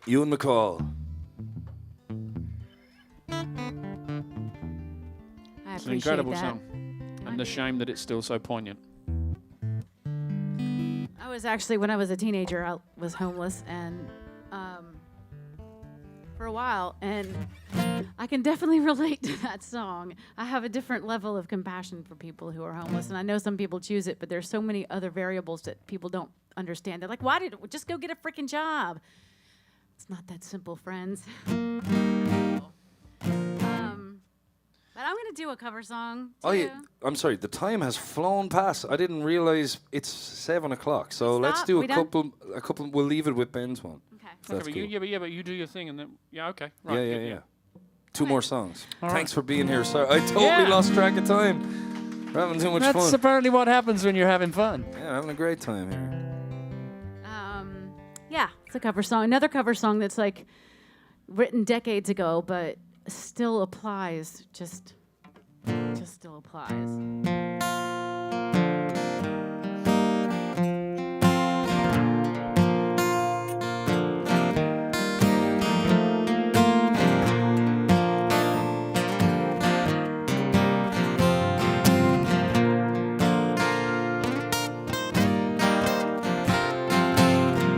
Ewan McCall. I It's an appreciate incredible that. song. And the shame that it's still so poignant. I was actually, when I was a teenager, I was homeless and for a while, and I can definitely relate to that song. I have a different level of compassion for people who are homeless, and I know some people choose it, but there's so many other variables that people don't understand. They're like, just go get a freaking job. It's not that simple, friends. But I'm going to do a cover song, too. Oh, yeah. I'm sorry, the time has flown past. I didn't realize it's 7 o'clock. So let's Stop. do We a done? couple. We'll leave it with Ben's one. Okay. So that's Okay, cool. but you do your thing and then okay. Right, Yeah. good, Two more songs. All Thanks right. for being here. Sorry, I totally Yeah. lost track of time. We're having too much That's fun. apparently what happens when you're having fun. Yeah, having a great time here. Yeah, it's a cover song. Another cover song that's like written decades ago, but still applies. Just still applies.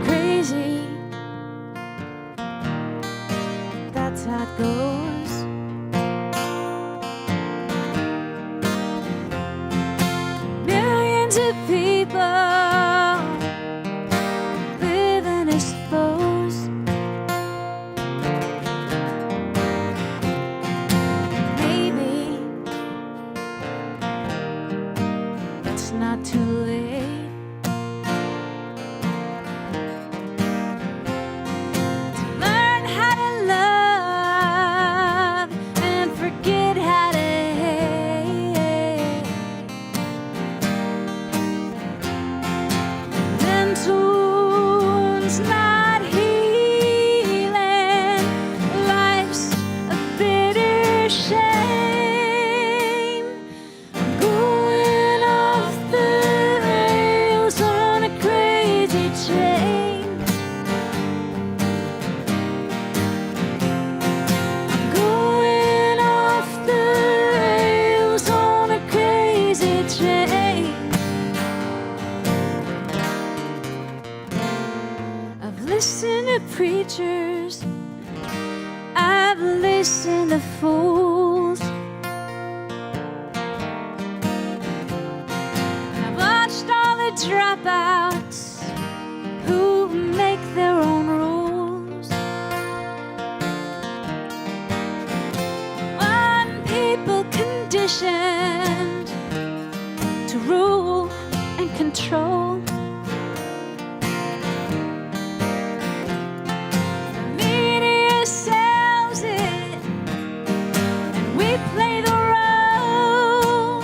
Crazy, that's how it goes. Millions of people living exposed. Maybe it's not too late to learn how to love and forget how to hate. Mental wounds not healing. Life's a bitter shame. Going off the rails on a crazy train. Going off the rails on a crazy train. I've listened to preachers, I've listened to fools, I've watched all the dropouts who make their own rules. One people conditioned to rule and control. The media sells it, and we play the role.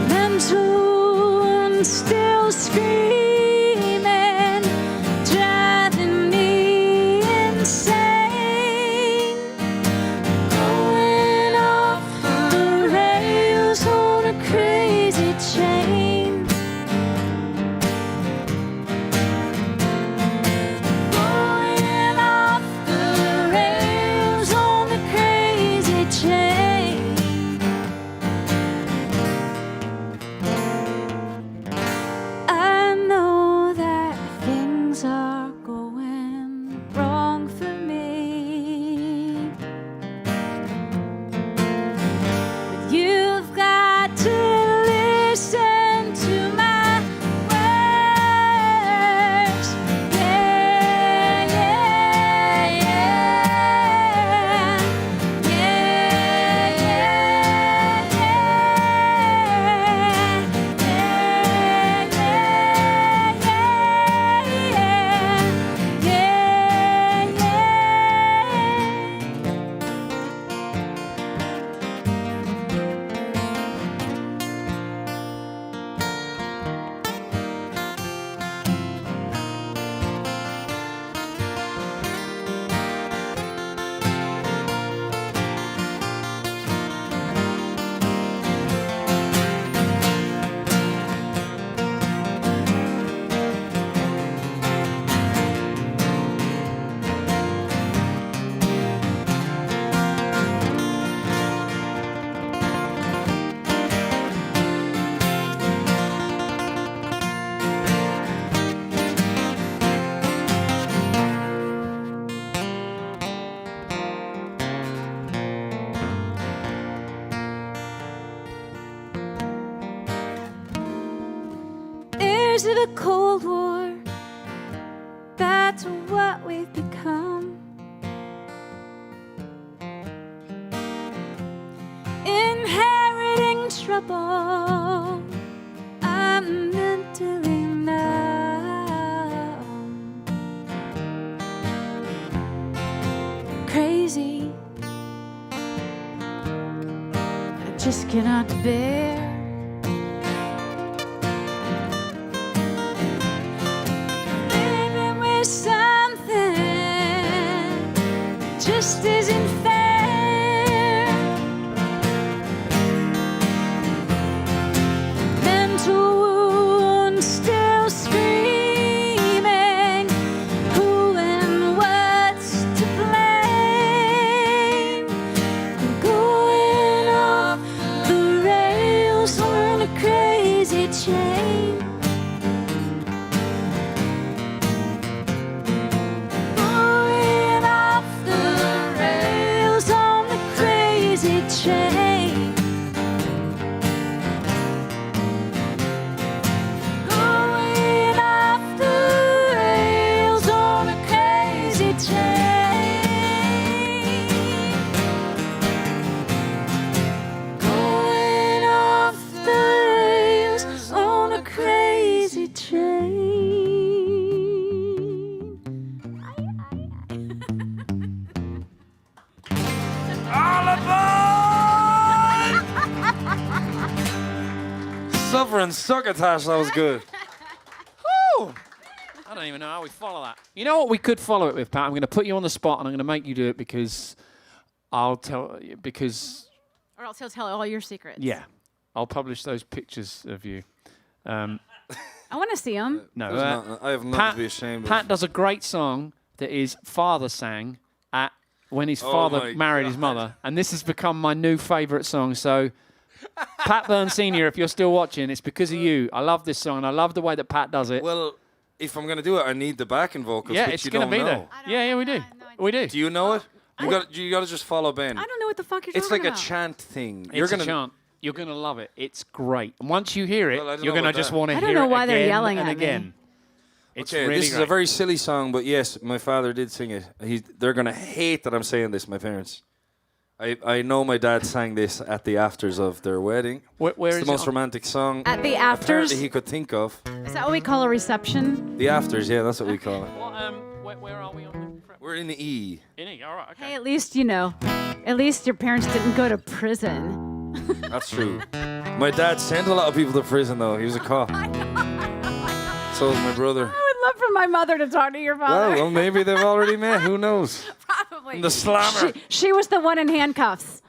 Mental wounds still screaming, driving me insane. Going off the rails on a Prisoners of the Cold War, that's what we've become. Inheriting trouble, I'm mentally numb. Crazy, I just cannot bear. Living with something just isn't fair. Mental wounds still screaming. Who and what's to blame? I'm going off the rails on a crazy chain. Going off the rails on the crazy chain. Going off the rails on a crazy train. Going off the rails on a crazy train. All aboard! Suffering succotash, that was good. Woo! I don't even know how we follow that. You know what we could follow it with, Pat? I'm going to put you on the spot and I'm going to make you do it because I'll tell you, because, Or else he'll tell all your secrets. yeah, I'll publish those pictures of you. I want to see him. No, I have nothing Pat, to be ashamed of. Pat does a great song that his father sang at when his Oh father my married his mother, and this has become my new favourite song. So, Pat Byrne Sr., if you're still watching, it's because of you. I love this song, and I love the way that Pat does it. Well, if I'm going to do it, I need the backing vocals, yeah, which it's you going don't to be know. there. Yeah, we do. We do. Do you know it? You got to just follow Ben. I don't know what the fuck you're It's talking like about. a chant thing. It's a chant. You're going to love it. It's great. And once you hear it, Well, I don't you're know going to about just that. want to I hear don't know it why again they're yelling and at me. again. It's Okay, really this is great. a very silly song, but yes, my father did sing it. They're going to hate that I'm saying this, my parents. I know my dad sang this at the afters of their wedding. Where It's is the most it? romantic song At the afters? apparently he could think of. Is that what we call a reception? The afters, yeah, that's what we call it. Where are we on the We're in the E. All right, okay. Hey, at least you know. At least your parents didn't go to prison. That's true. My dad sent a lot of people to prison, though. He was a cop. So was my brother. I would love for my mother to talk to your father. Well, maybe they've already met. Who knows? Probably. The slammer. She was the one in handcuffs.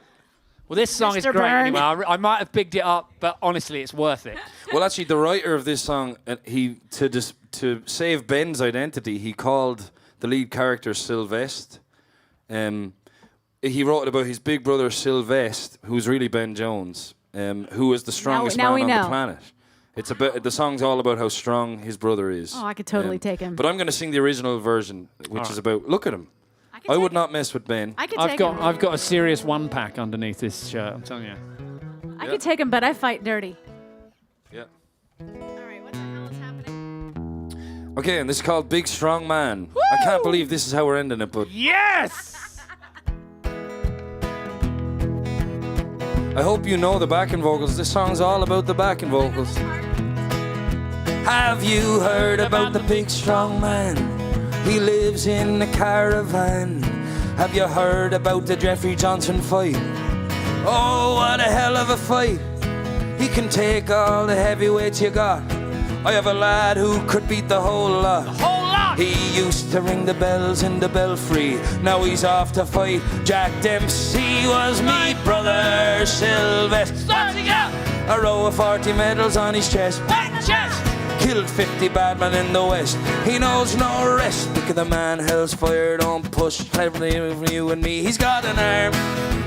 Well, this song is Mr. great Byrne. anyway. I might have bigged it up, but honestly, it's worth it. Well, actually, the writer of this song, to save Ben's identity, he called the lead character Sylvester. He wrote about his big brother Sylvester, who's really Ben Jones, who is the strongest now man we on know. the planet. It's about the song's all about how strong his brother is. Oh, I could totally take him. But I'm going to sing the original version, which is about look at him. I would not mess with Ben. I could I've take got him. I've got a serious one pack underneath this shirt. I'm telling you. I could take him, but I fight dirty. Yeah. All right, what the hell is happening? Okay, and this is called Big Strong Man. I can't believe this is how we're ending it, but Yes. I hope you know the backing vocals. This song's all about the backing vocals. Have you heard about the big strong man? He lives in a caravan. Have you heard about the Jeffrey Johnson fight? Oh, what a hell of a fight. He can take all the heavyweights you got. I have a lad who could beat the whole lot. He used to ring the bells in the belfry. Now he's off to fight Jack Dempsey. Was me brother Sylvester. A row of 40 medals on his chest. Killed 50 bad men in the west. He knows no rest. Look at the man, hell's fire, don't push. Everything for you and me. He's got an arm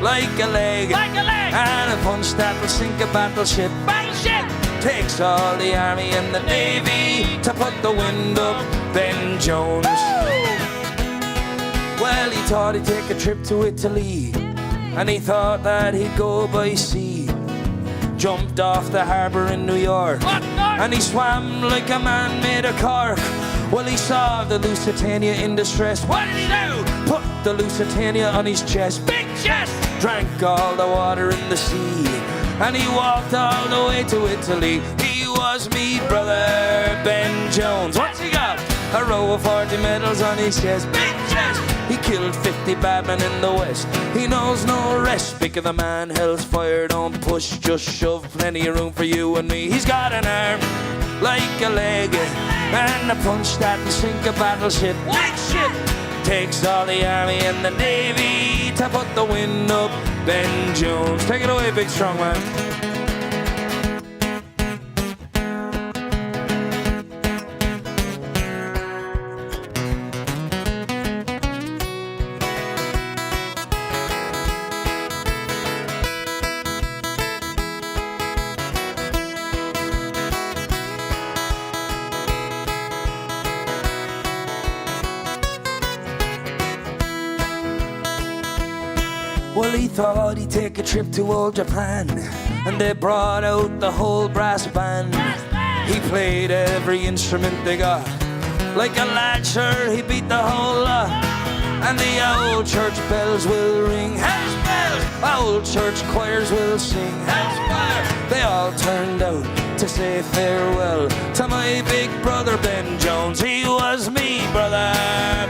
like a leg, and a punch that will sink a battleship. Takes all the army and the navy to put the wind up Ben Jones. Well, he thought he'd take a trip to Italy, and he thought that he'd go by sea. jumped off the harbour in New York. And he swam like a man made of cork. Well, he saw the Lusitania in distress. What did he do? Put the Lusitania on his chest. Big chest! Drank all the water in the sea. And he walked all the way to Italy. He was me brother Ben Jones. What's he got? A row of 40 medals on his chest. Big chest! He killed 50 bad men in the West. He knows no rest. Pick of the man, hell's fire, don't push, just shove. Plenty of room for you and me. He's got an arm like a leg, and a punch that can sink a battleship. Big ship! Takes all the army and the navy to put the wind up. Ben Jones, take it away, big strong man. Well, he thought he'd take a trip to old Japan, and they brought out the whole brass band. He played every instrument they got. Like a lad, sure, he beat the whole lot. And the old church bells will ring, hell's bells. Old church choirs will sing, hell's bells. They all turned out to say farewell to my big brother Ben Jones. He was me brother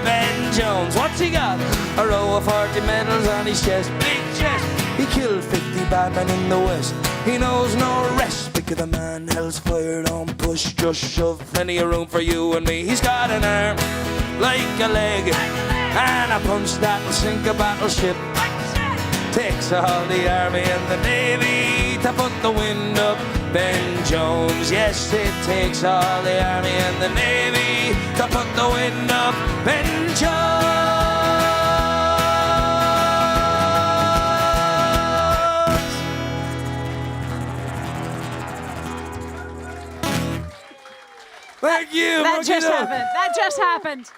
Ben Jones. What's he got? A row of 40 medals on his chest. Big chest! He killed 50 bad men in the West. He knows no rest. Pick of the man, hell's fire, don't push, just shove. Plenty of room for you and me. He's got an arm like a leg, and a punch that'll sink a battleship. Takes all the army and the navy to put the wind up. Ben Jones, yes, it takes all the army and the navy to put the wind up. Ben Jones. Thank you. That just happened. That just happened.